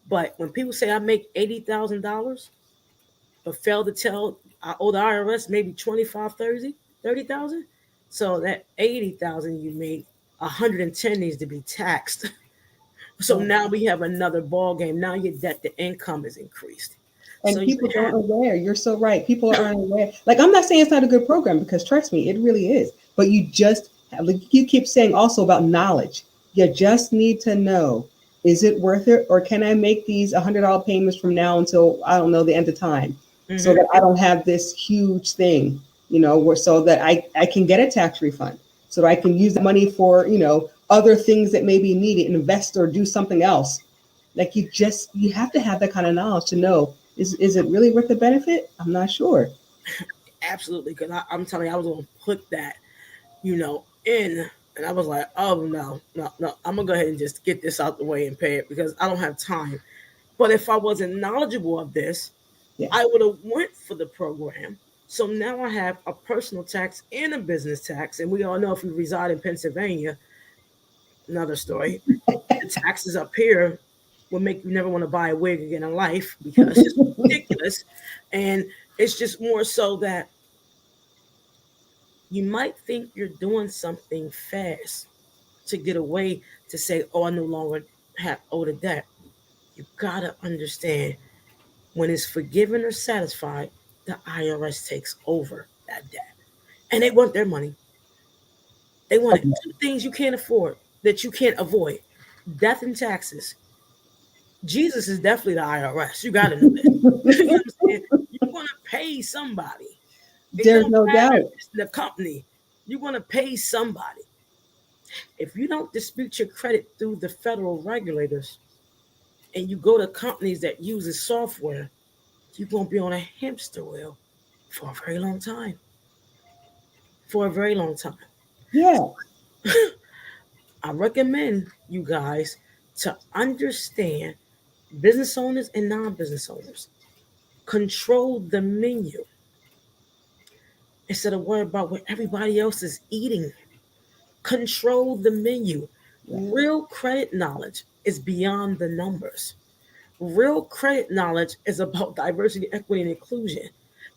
but when people say I make $80,000, but fail to tell I owe the IRS maybe 25, 30,000. So that 80,000 you made, 110 needs to be taxed. So now we have another ball game. Now your debt to income is increased. And So people aren't aware. You're so right. People aren't aware. Like, I'm not saying it's not a good program, because trust me, it really is. But you just have, like you keep saying also about knowledge. You just need to know, is it worth it? Or can I make these $100 payments from now until, I don't know, the end of time? So that I don't have this huge thing, so that I can get a tax refund, so that I can use the money for, other things that may be needed, invest or do something else. Like, you have to have that kind of knowledge to know, is it really worth the benefit? I'm not sure. Absolutely. Because I'm telling you, I was going to put that, in, and I was like, oh, no, I'm going to go ahead and just get this out the way and pay it because I don't have time. But if I wasn't knowledgeable of this, Yeah. I would have went for the program. So now I have a personal tax and a business tax. And we all know if you reside in Pennsylvania, another story, the taxes up here will make you never want to buy a wig again in life because it's ridiculous. And it's just more so that you might think you're doing something fast to get away to say, oh, I no longer owe the debt. You got to understand, when it's forgiven or satisfied, the IRS takes over that debt. And they want their money. They want it. Two things you can't afford that you can't avoid: death and taxes. Jesus is definitely the IRS. You got to know that. You know what I'm saying? You want to pay somebody. There's no doubt. The company. You want to pay somebody. If you don't dispute your credit through the federal regulators and you go to companies that uses software, you're going to be on a hamster wheel for a very long time. For a very long time. Yeah. I recommend you guys to understand, business owners and non-business owners, control the menu instead of worrying about what everybody else is eating. Control the menu. Real credit knowledge is beyond the numbers. Real credit knowledge is about diversity, equity, and inclusion.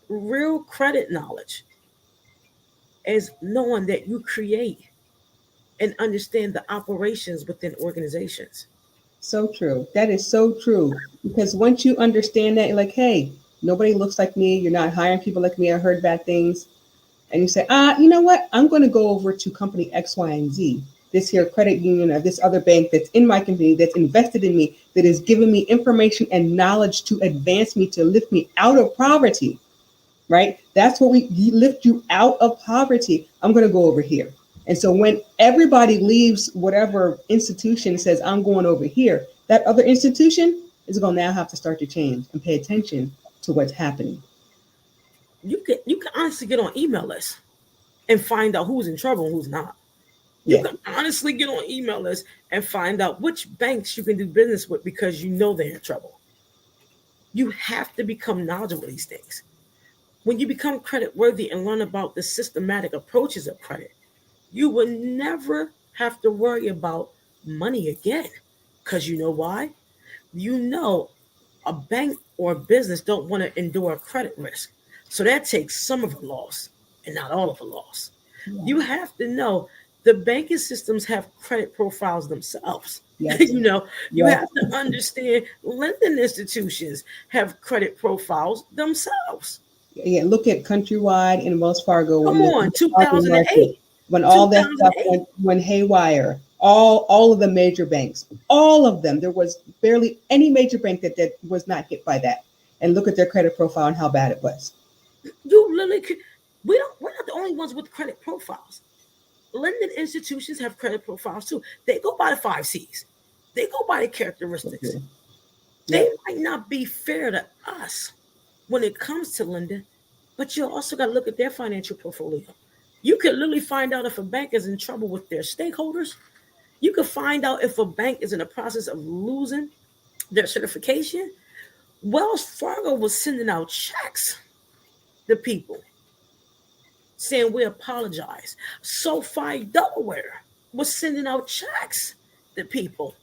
Real credit knowledge is knowing that you create and understand the operations within organizations. So true. That is so true. Because once you understand that, you're like, hey, nobody looks like me. You're not hiring people like me. I heard bad things. And you say, you know what? I'm going to go over to company X, Y, and Z. This here credit union or this other bank that's in my company, that's invested in me, that is giving me information and knowledge to advance me, to lift me out of poverty, right? That's what we lift you out of poverty. I'm going to go over here. And so when everybody leaves whatever institution and says, I'm going over here, that other institution is going to now have to start to change and pay attention to what's happening. You can honestly get on email lists and find out who's in trouble and who's not. You can honestly get on email lists and find out which banks you can do business with because you know they're in trouble. You have to become knowledgeable of these things. When you become credit worthy and learn about the systematic approaches of credit, you will never have to worry about money again. Because you know why? You know a bank or a business don't want to endure a credit risk. So that takes some of the loss and not all of the loss. Yeah. You have to know the banking systems have credit profiles themselves. Yes. You have to understand lending institutions have credit profiles themselves. Yeah, look at Countrywide and Wells Fargo. Come on, 2008. When all that stuff went haywire, all of the major banks, all of them, there was barely any major bank that was not hit by that. And look at their credit profile and how bad it was. You literally could, we're not the only ones with credit profiles. lending institutions have credit profiles too. They go by the 5 C's. They go by the characteristics. Okay. They Yep. might not be fair to us when it comes to lending, but you also got to look at their financial portfolio. You could literally find out if a bank is in trouble with their stakeholders. You could find out if a bank is in the process of losing their certification. Wells Fargo was sending out checks to people saying we apologize. SoFi Delaware was sending out checks to people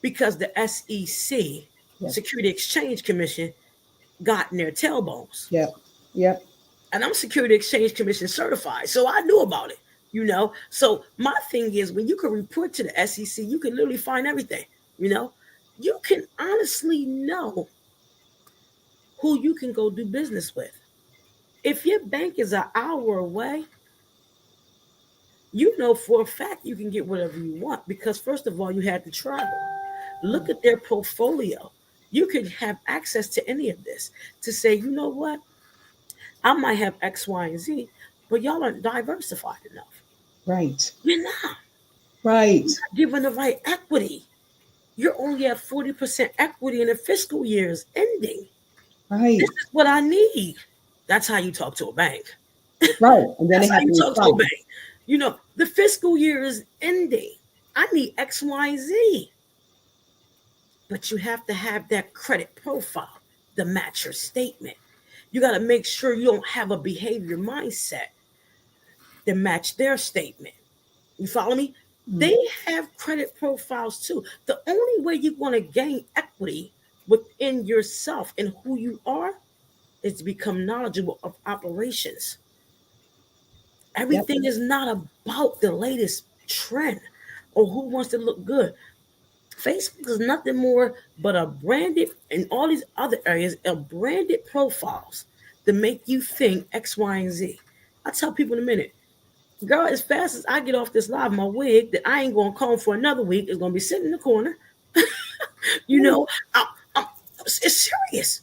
because the SEC, Yep. Security Exchange Commission, got in their tailbones. Yep. Yep. And I'm Security Exchange Commission certified, so I knew about it, you know. So my thing is, when you can report to the SEC, you can literally find everything, you know. You can honestly know who you can go do business with. If your bank is an hour away, you know for a fact you can get whatever you want because, first of all, you had to travel. Look at their portfolio. You could have access to any of this to say, you know what? I might have X, Y, and Z, but y'all aren't diversified enough. Right. You're not. Right. You're not given the right equity. You're only at 40% equity in the fiscal year is ending. Right. This is what I need. That's how you talk to a bank. Right. And then That's they how have you to talk to a respond. bank. You know, the fiscal year is ending. I need X, Y, Z. But you have to have that credit profile to match your statement. You got to make sure you don't have a behavior mindset that match their statement. You follow me? Mhm. They have credit profiles too. The only way you're going to gain equity within yourself and who you are is to become knowledgeable of operations. Everything is not about the latest trend or who wants to look good. Facebook is nothing more but a branded, and all these other areas, are branded profiles to make you think X, Y, and Z. I tell people in a minute, girl, as fast as I get off this live, my wig that I ain't going to comb for another week is going to be sitting in the corner. You know, I'm, it's serious.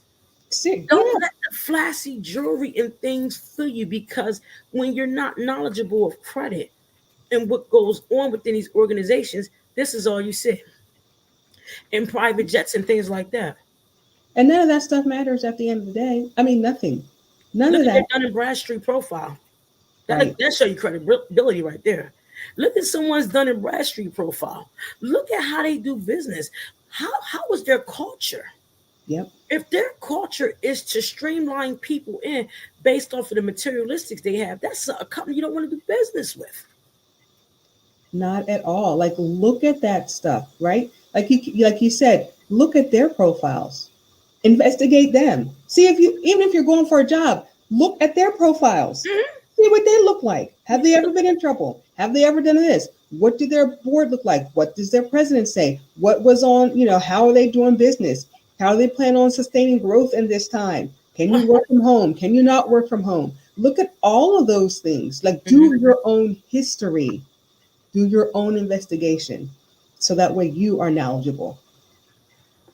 Don't let the flashy jewelry and things fool you, because when you're not knowledgeable of credit and what goes on within these organizations, this is all you see in private jets and things like that. And none of that stuff matters at the end of the day. I mean, nothing. None Look of at their that. Dun and Bradstreet profile. Right. That show you credibility right there. Look at someone's Dun and Bradstreet profile. Look at how they do business. How is their culture? Yep. If their culture is to streamline people in based off of the materialistics they have, that's a company you don't want to do business with. Not at all. Like, look at that stuff, right? Like you said, look at their profiles, investigate them. See if you, even if you're going for a job, look at their profiles. Mm-hmm. See what they look like. Have they ever been in trouble? Have they ever done this? What did their board look like? What does their president say? What was on, how are they doing business? How do they plan on sustaining growth in this time? Can you work from home? Can you not work from home? Look at all of those things. Like, do your own history. Do your own investigation, so that way you are knowledgeable.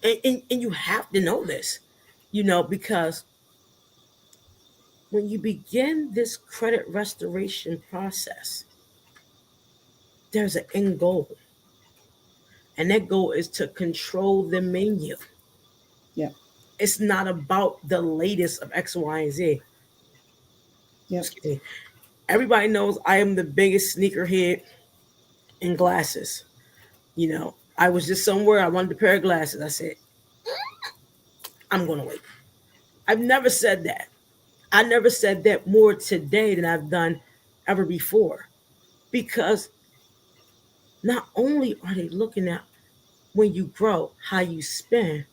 And you have to know this, because when you begin this credit restoration process, there's an end goal. And that goal is to control the menu. Yeah. It's not about the latest of X, Y, and Z. Yeah. Everybody knows I am the biggest sneakerhead in glasses. I was just somewhere, I wanted a pair of glasses. I said, I'm going to wait. I've never said that. I never said that more today than I've done ever before. Because not only are they looking at when you grow, how you spend,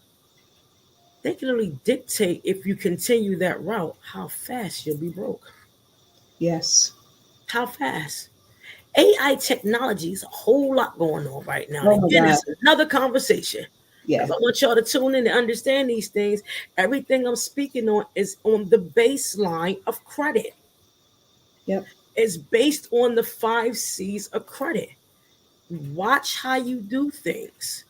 they can really dictate, if you continue that route, how fast you'll be broke. Yes. How fast? AI technology is a whole lot going on right now. Oh, Again, it's another conversation. Yeah. If I want y'all to tune in and understand these things, everything I'm speaking on is on the baseline of credit. Yep. It's based on the 5 C's of credit. Watch how you do things,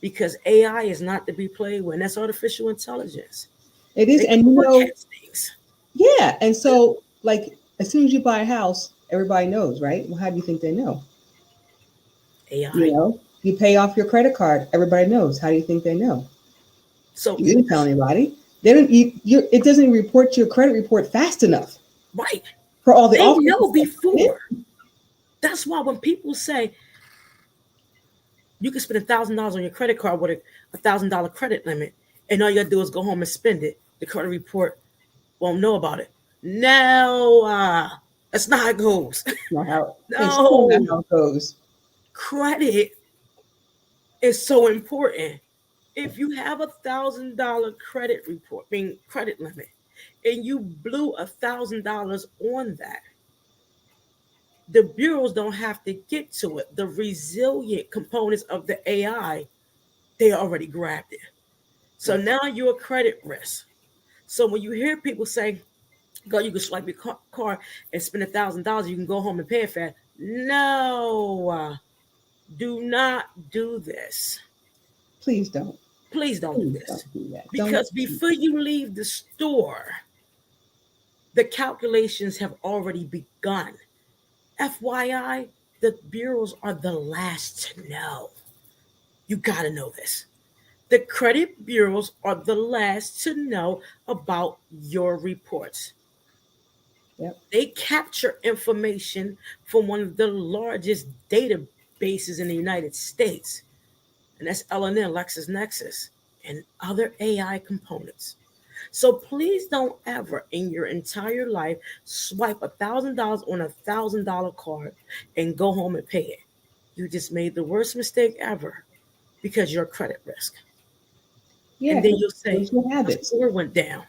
because AI is not to be played with. And that's artificial intelligence. It is. They And things. yeah. And so, like, as soon as you buy a house, Everybody knows, right? Well, how do you think they know? You AI. know, you pay off your credit card. Everybody knows. How do you think they know? So You didn't tell anybody. They don't. It doesn't report your credit report fast enough right, for all the they offers. know before. That's why when people say you can spend $1,000 on your credit card with a $1,000 credit limit, and all you gotta do is go home and spend it, the credit report won't know about it. No, that's not how it goes. Not how. It's still not No, how it goes. credit is so important. If you have $1,000 credit report, being credit limit, and you blew $1,000 on that, the bureaus don't have to get to it. The resilient components of the AI, they already grabbed it. So now you're a credit risk. So when you hear people say, "Go, you can swipe your card and spend $1,000, you can go home and pay it fast." No, do not do this. Please don't. Please don't do Please this, don't do that. because before you leave the store, the calculations have already begun. FYI, the bureaus are the last to know. You got to know this. The credit bureaus are the last to know about your reports. Yep. They capture information from one of the largest databases in the United States, and that's LNN, LexisNexis, and other AI components. So please don't ever in your entire life swipe $1,000 on $1,000 card and go home and pay it. You just made the worst mistake ever because you're a credit risk. Yeah. And then you'll say, Those your "My habits. score went down."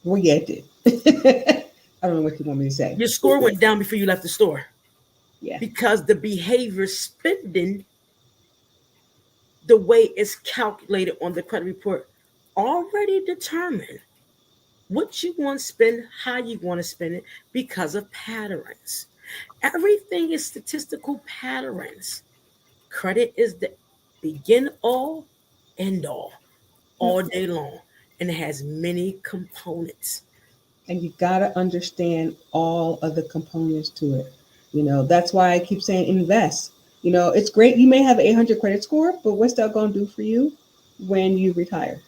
Well, yeah, it did. I don't know what you want me to say. Your score went down before you left the store Yeah. because the behavior spending, the way it's calculated on the credit report, already determined what you want to spend, how you want to spend it, because of patterns. Everything is statistical patterns. Credit is the begin all, end all day long, and it has many components. And you got to understand all of the components to it. That's why I keep saying invest. It's great. You may have an 800 credit score, but what's that going to do for you when you retire?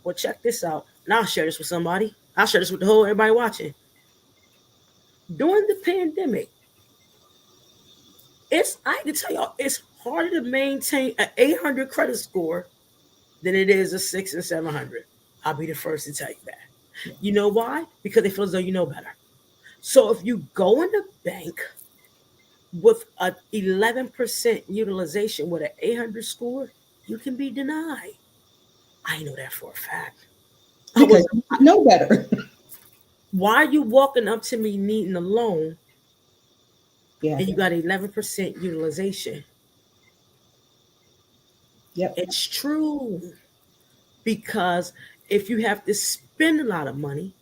Well, check this out. And I'll share this with somebody. I'll share this with the whole everybody watching. During the pandemic, I can tell y'all, it's harder to maintain an 800 credit score than it is a 6 and 700. I'll be the first to tell you that. Yeah. You know why? Because they feel as though you know better. So if you go in the bank with an 11% utilization with an 800 score, you can be denied. I know that for a fact. Because you know better. Why are you walking up to me needing a loan? Yeah. And you got 11% utilization? Yep. It's true. Because if you have to spend a lot of money,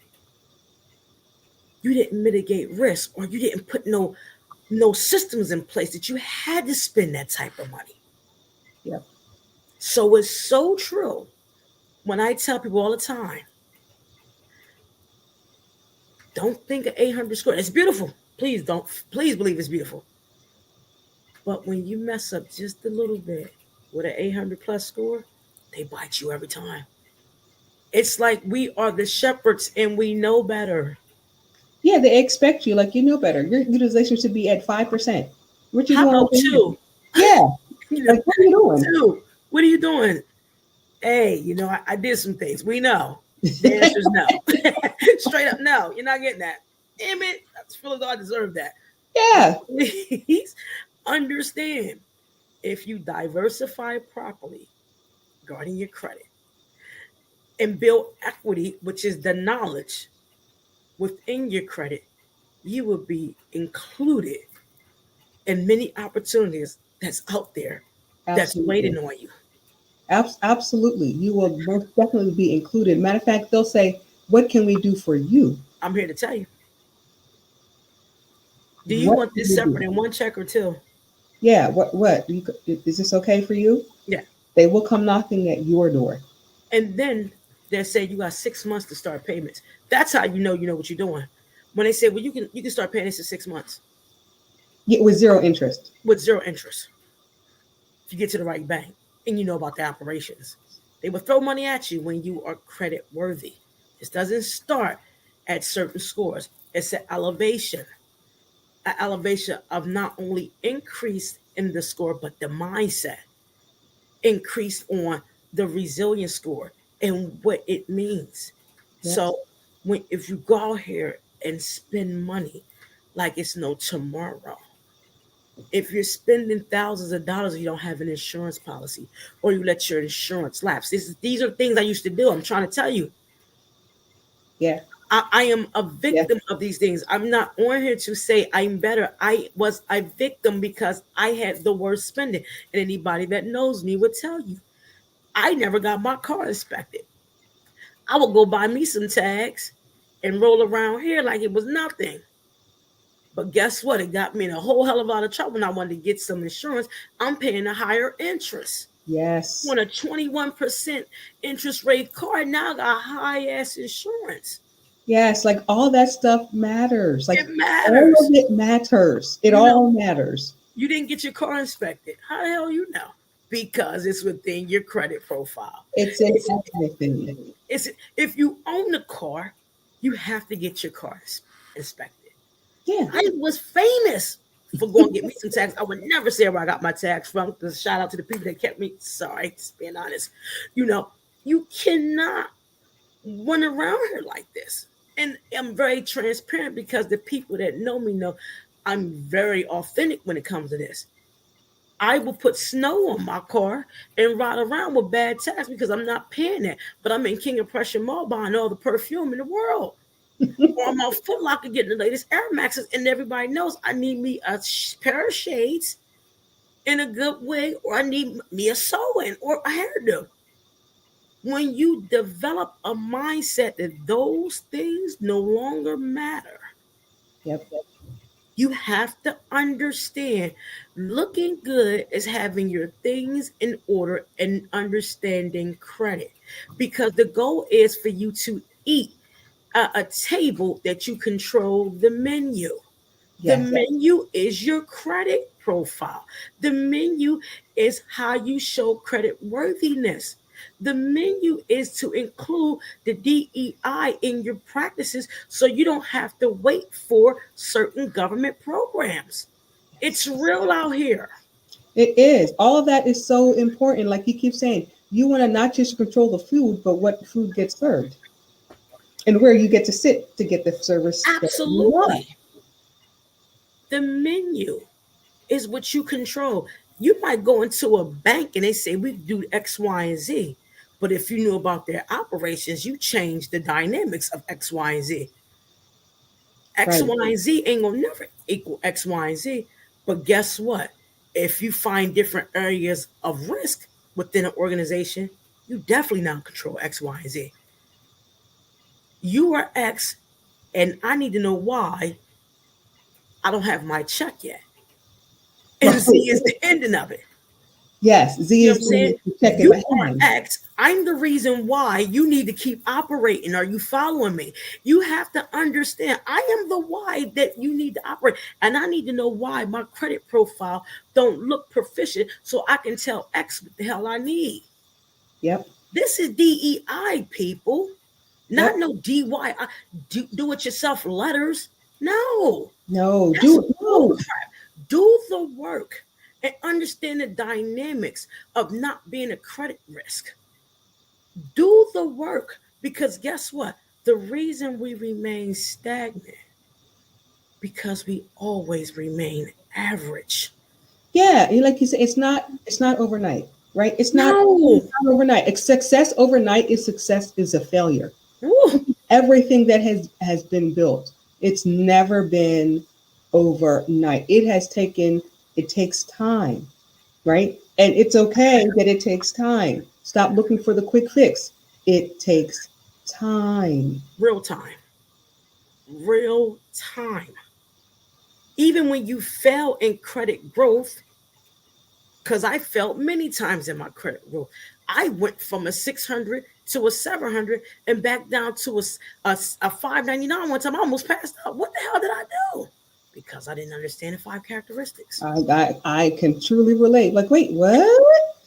you didn't mitigate risk, or you didn't put no systems in place that you had to spend that type of money. Yep. So it's so true when I tell people all the time, don't think of 800 score. It's beautiful. Please believe it's beautiful. But when you mess up just a little bit with an 800 plus score, they bite you every time. It's like we are the shepherds and we know better. Yeah, they expect you like you know better. Your utilization should be at 5%. What you How doing? about two? Yeah. Like, what are you doing? Two. What are you doing? Hey, I did some things. We know. The answer is no. Straight up, no. You're not getting that. Damn it. I feel as though I deserve that. Yeah. Please understand, if you diversify properly regarding your credit and build equity, which is the knowledge within your credit, you will be included in many opportunities that's out there that's waiting on you. Absolutely. You will most definitely be included. Matter of fact, they'll say, what can we do for you? I'm here to tell you. Do you want this separate in one check or two? Yeah. What? Is this okay for you? Yeah. They will come knocking at your door. And then they'll say you got 6 months to start payments. That's how you know what you're doing. when they say, well, you can start paying this in 6 months Yeah, with zero interest. with zero interest. If you get to the right bank and you know about the operations, they will throw money at you when you are credit worthy. This doesn't start at certain scores. It's an elevation of not only increase in the score, but the mindset increased on the resilience score and what it means. Yes. So if you go out here and spend money like it's no tomorrow, if you're spending thousands of dollars and you don't have an insurance policy, or you let your insurance lapse, these are things I used to do. I'm trying to tell you. Yeah. I am a victim of these things. I'm not on here to say I'm better. I was a victim because I had the worst spending. And anybody that knows me would tell you, I never got my car inspected. I would go buy me some tags and roll around here like it was nothing. But guess what? It got me in a whole hell of a lot of trouble when I wanted to get some insurance. I'm paying a higher interest. Yes. On a 21% interest rate car, now I got high ass insurance. Yes, like all that stuff matters. Like it matters. All of it matters. It all matters. You didn't get your car inspected. How the hell you know? Because it's within your credit profile. It's in everything. It's if you own a car, you have to get your car inspected. Yeah. I was famous for going to get me some tags. I would never say where I got my tags from. Shout out to the people that kept me. Sorry, just being honest. You cannot run around here like this. And I'm very transparent because the people that know me know I'm very authentic when it comes to this. I will put snow on my car and ride around with bad tags because I'm not paying that. But I'm in King of Prussia Mall buying all the perfume in the world. Or I'm out Foot Locker getting the latest Air Maxes, and everybody knows I need me a pair of shades in a good way, or I need me a sew-in or a hairdo. When you develop a mindset that those things no longer matter, you have to understand looking good is having your things in order and understanding credit. Because the goal is for you to eat a table that you control the menu. The menu is your credit profile. The menu is how you show credit worthiness. The menu is to include the DEI in your practices so you don't have to wait for certain government programs. It's real out here. It is. All of that is so important. Like you keep saying, you want to not just control the food, but what food gets served and where you get to sit to get the service. Absolutely. The menu is what you control. You might go into a bank and they say we do X, Y, and Z. But if you knew about their operations, you change the dynamics of X, Y, and Z. X, Y, and Z ain't gonna never equal X, Y, and Z. But guess what? If you find different areas of risk within an organization, you definitely now control X, Y, and Z. You are X, and I need to know why I don't have my check yet. And Z is the ending of it. Yes, Z You know is the check in you my are hand. X. I'm the reason why you need to keep operating. Are you following me? You have to understand I am the why that you need to operate. And I need to know why my credit profile don't look proficient so I can tell X what the hell I need. Yep. This is DEI, people. Not no DY. Do it yourself letters. No. No. Do the work and understand the dynamics of not being a credit risk. Do the work because guess what? The reason we remain stagnant because we always remain average. Yeah, like you said, it's not overnight, right? It's not overnight. Success overnight is a failure. Ooh. Everything that has been built, it's never been overnight. It takes time, right? And it's okay that it takes time. Stop looking for the quick fix. It takes time. Real time. Even when you fail in credit growth, because I failed many times in my credit growth, I went from a 600 to a 700 and back down to a 599 one time. I almost passed out. What the hell did I do? Because I didn't understand the 5 characteristics. I can truly relate. Like, wait, what?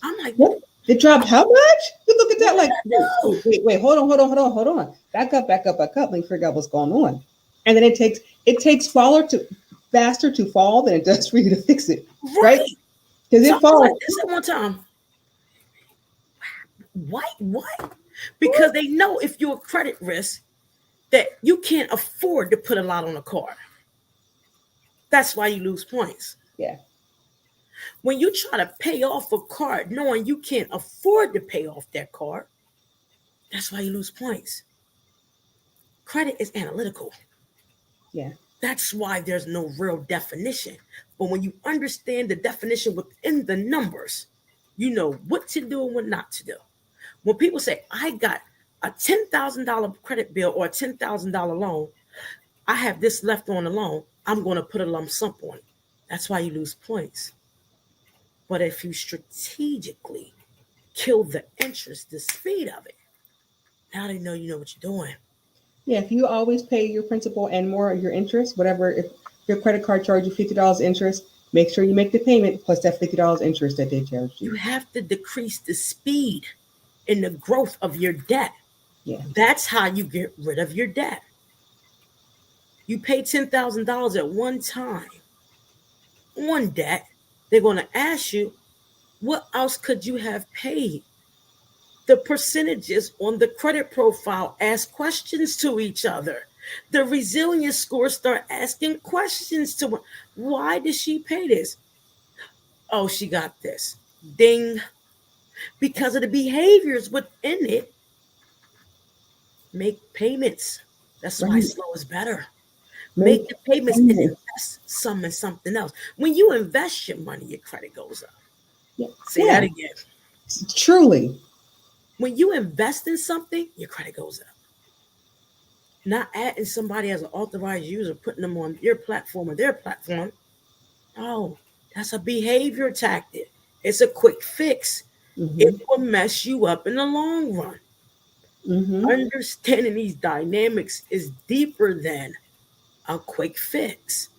I'm like, What? It dropped how much? You look at that like, no. wait, hold on. Back up. Let me figure out what's going on. And then it takes faster to fall than it does for you to fix it. Right? Because So it falls. like this at one time. What? Because they know if you're a credit risk that you can't afford to put a lot on a card. That's why you lose points. Yeah. When you try to pay off a card knowing you can't afford to pay off that card, that's why you lose points. Credit is analytical. Yeah. That's why there's no real definition. But when you understand the definition within the numbers, you know what to do and what not to do. When people say, I got a $10,000 credit bill or a $10,000 loan, I have this left on the loan, I'm going to put a lump sum on it. That's why you lose points. But if you strategically kill the interest, the speed of it, now they know you know what you're doing. Yeah, if you always pay your principal and more of your interest, whatever, if your credit card charges you $50 interest, make sure you make the payment plus that $50 interest that they charge you. You have to decrease the speed in the growth of your debt. Yeah. That's how you get rid of your debt. You pay $10,000 at one time on debt. They're going to ask you, what else could you have paid? The percentages on the credit profile ask questions to each other. The resilience scores start asking questions to, why did she pay this? Oh, she got this. Ding. Because of the behaviors within it, make payments. That's why slow is better. Make the payments and invest some in something else. When you invest your money, your credit goes up. Yeah. Say that again. Truly. When you invest in something, your credit goes up. Not adding somebody as an authorized user, putting them on your platform or their platform. No, that's a behavior tactic. It's a quick fix. Mm-hmm. It will mess you up in the long run. Mm-hmm. Understanding these dynamics is deeper than a quick fix.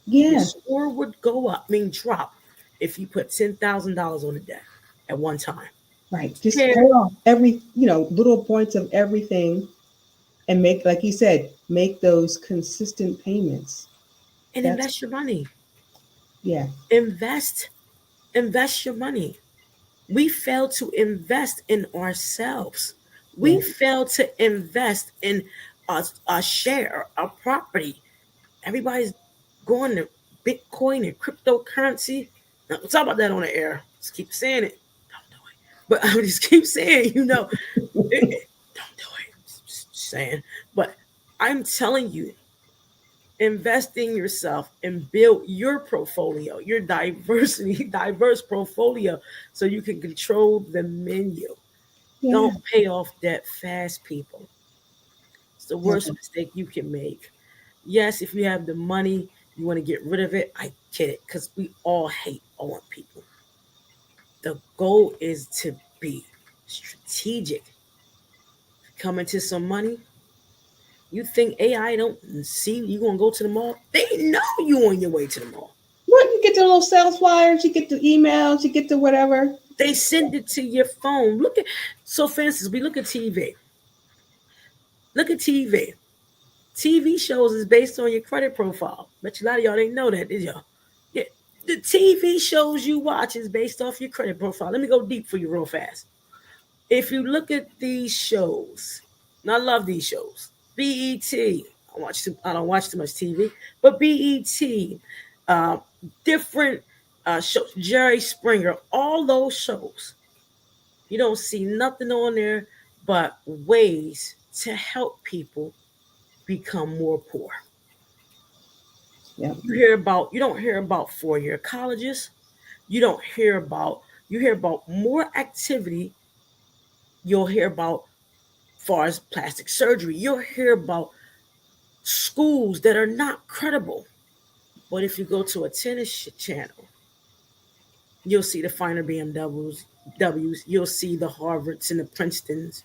Yeah. Your score would go up, drop, if you put $10,000 on the debt at one time. Right. Just pay off every, little points of everything and make, like you said, make those consistent payments. And invest your money. Yeah. Invest your money. We fail to invest in ourselves. We fail to invest in a share, a property. Everybody's going to Bitcoin and cryptocurrency. Now, we'll talk about that on the air. Just keep saying it. Don't do it. But I just keep saying, don't do it. Just saying. But I'm telling you, invest in yourself and build your portfolio, your diverse portfolio, so you can control the menu. Yeah. Don't pay off debt fast, people. It's the worst mistake you can make. Yes, if you have the money, you want to get rid of it. I get it, because we all hate owing people. The goal is to be strategic. Come into some money. You think AI don't see you going to go to the mall? They know you on your way to the mall. What? You get the little sales flyers, you get the emails, you get the whatever. They send it to your phone. So for instance, we look at TV. Look at TV. TV shows is based on your credit profile. Bet you a lot of y'all didn't know that, did y'all? Yeah. The TV shows you watch is based off your credit profile. Let me go deep for you real fast. If you look at these shows, and I love these shows. BET. I don't watch too much TV, but BET, different shows, Jerry Springer, all those shows, you don't see nothing on there but ways to help people become more poor. Yeah. You don't hear about 4-year colleges. You hear about more activity. You'll hear about far as plastic surgery. You'll hear about schools that are not credible. But if you go to a tennis channel, you'll see the finer BMWs, you'll see the Harvards and the Princetons.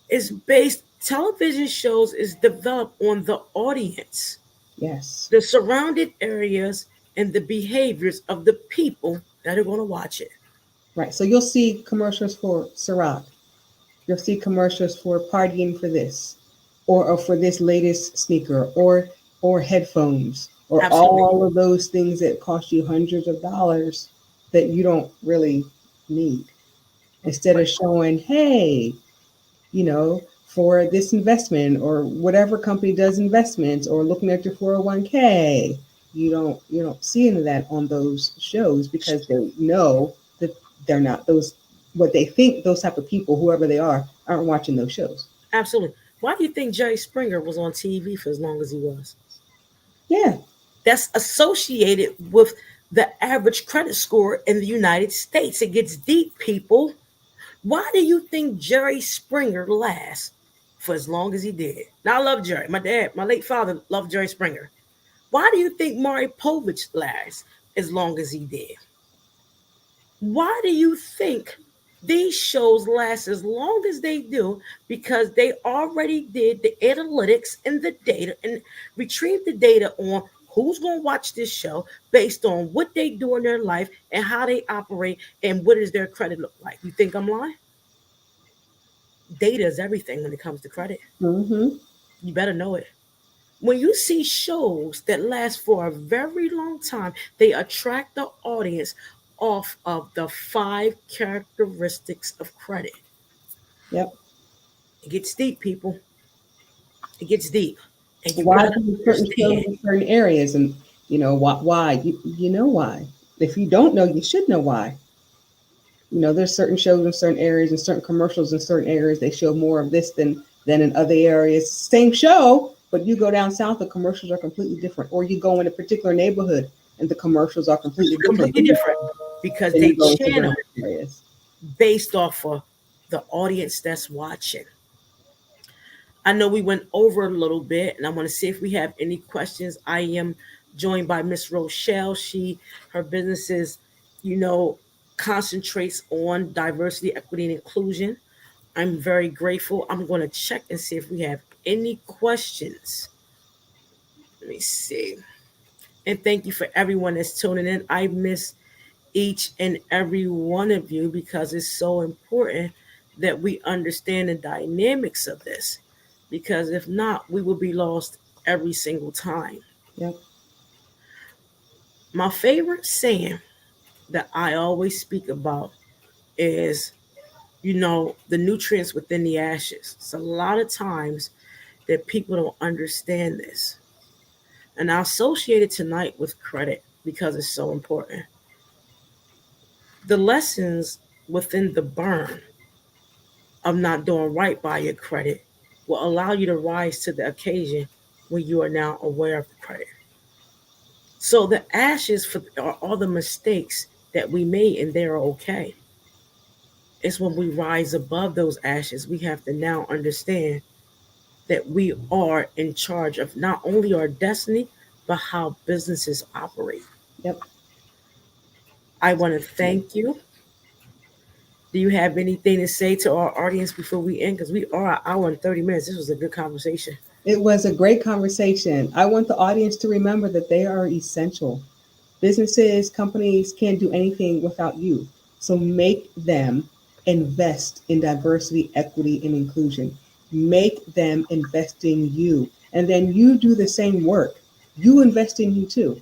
is based, television shows is developed on the audience, Yes. the surrounded areas, and the behaviors of the people that are going to watch it. Right. So you'll see commercials for Ciroc. You'll see commercials for partying for this, or for this latest sneaker, or headphones, or Absolutely. all of those things that cost you hundreds of dollars that you don't really need. Instead of showing, hey, for this investment or whatever company does investments, or looking at your 401k, you don't see any of that on those shows, because they know that they're not those, what they think those type of people, whoever they are, aren't watching those shows. Absolutely. Why do you think Jerry Springer was on TV for as long as he was? Yeah. That's associated with the average credit score in the United States. It gets deep, people. Why do you think Jerry Springer lasts for as long as he did? Now, I love Jerry. My dad, my late father, loved Jerry Springer. Why do you think Maury Povich lasts as long as he did? Why do you think these shows last as long as they do? Because they already did the analytics and the data and retrieved the data on who's going to watch this show based on what they do in their life and how they operate and what does their credit look like. You think I'm lying? Data is everything when it comes to credit. Mm-hmm. You better know it. When you see shows that last for a very long time, they attract the audience off of the 5 characteristics of credit. Yep. It gets deep, people. It gets deep. And you Why gotta do certain shows understand. in certain areas, and why you know why. If you don't know, you should know why. There's certain shows in certain areas and certain commercials in certain areas. They show more of this than in other areas. Same show, but you go down south, the commercials are completely different. Or you go in a particular neighborhood and the commercials are completely different Completely different because than they you go to channel different areas. based off of the audience that's watching. I know we went over a little bit, and I want to see if we have any questions. I am joined by Miss Rochelle. Her business is, you know, concentrates on diversity, equity, and inclusion. I'm very grateful. I'm going to check and see if we have any questions. Let me see. And thank you for everyone that's tuning in. I miss each and every one of you because it's so important that we understand the dynamics of this. Because if not, we will be lost every single time. Yep. My favorite saying that I always speak about is, the nutrients within the ashes. It's a lot of times that people don't understand this. And I associate it tonight with credit because it's so important. The lessons within the burn of not doing right by your credit will allow you to rise to the occasion when you are now aware of the credit. So the ashes are all the mistakes that we made, and they're okay. It's when we rise above those ashes, we have to now understand that we are in charge of not only our destiny, but how businesses operate. Yep. I want to thank you. Do you have anything to say to our audience before we end? Because we are an hour and 30 minutes. This was a good conversation. It was a great conversation. I want the audience to remember that they are essential. Businesses, companies can't do anything without you. So make them invest in diversity, equity, and inclusion. Make them invest in you. And then you do the same work. You invest in you too.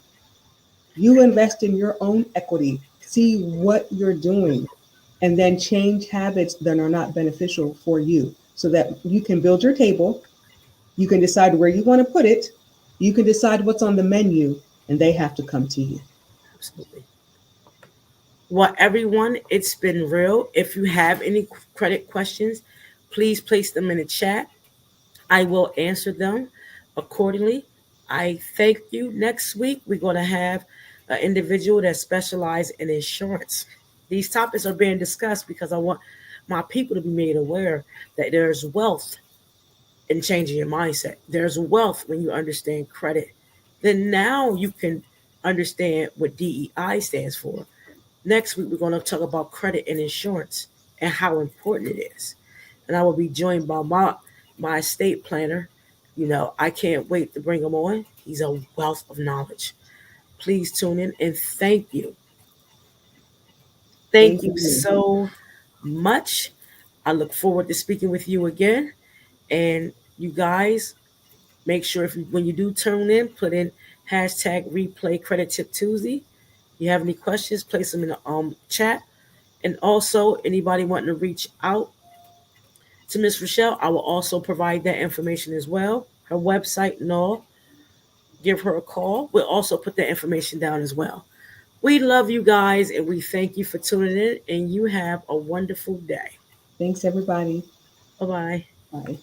You invest in your own equity. See what you're doing. And then change habits that are not beneficial for you so that you can build your table. You can decide where you want to put it. You can decide what's on the menu, and they have to come to you. Absolutely. Well, everyone, it's been real. If you have any credit questions, please place them in the chat. I will answer them accordingly. I thank you. Next week, we're going to have an individual that specializes in insurance. These topics are being discussed because I want my people to be made aware that there's wealth in changing your mindset. There's wealth when you understand credit. Then now you can understand what DEI stands for. Next week, we're going to talk about credit and insurance and how important it is. and I will be joined by my estate planner. I can't wait to bring him on. He's a wealth of knowledge. Please tune in and thank you. Thank Thank you you. so much. I look forward to speaking with you again. And you guys, make sure when you do tune in, put in hashtag replay credit tip Tuesday. If you have any questions, place them in the chat. And also, anybody wanting to reach out to Miss Rochelle, I will also provide that information as well. Her website and all. Give her a call. We'll also put that information down as well. We love you guys and we thank you for tuning in, and you have a wonderful day. Thanks, everybody. Bye bye. Bye.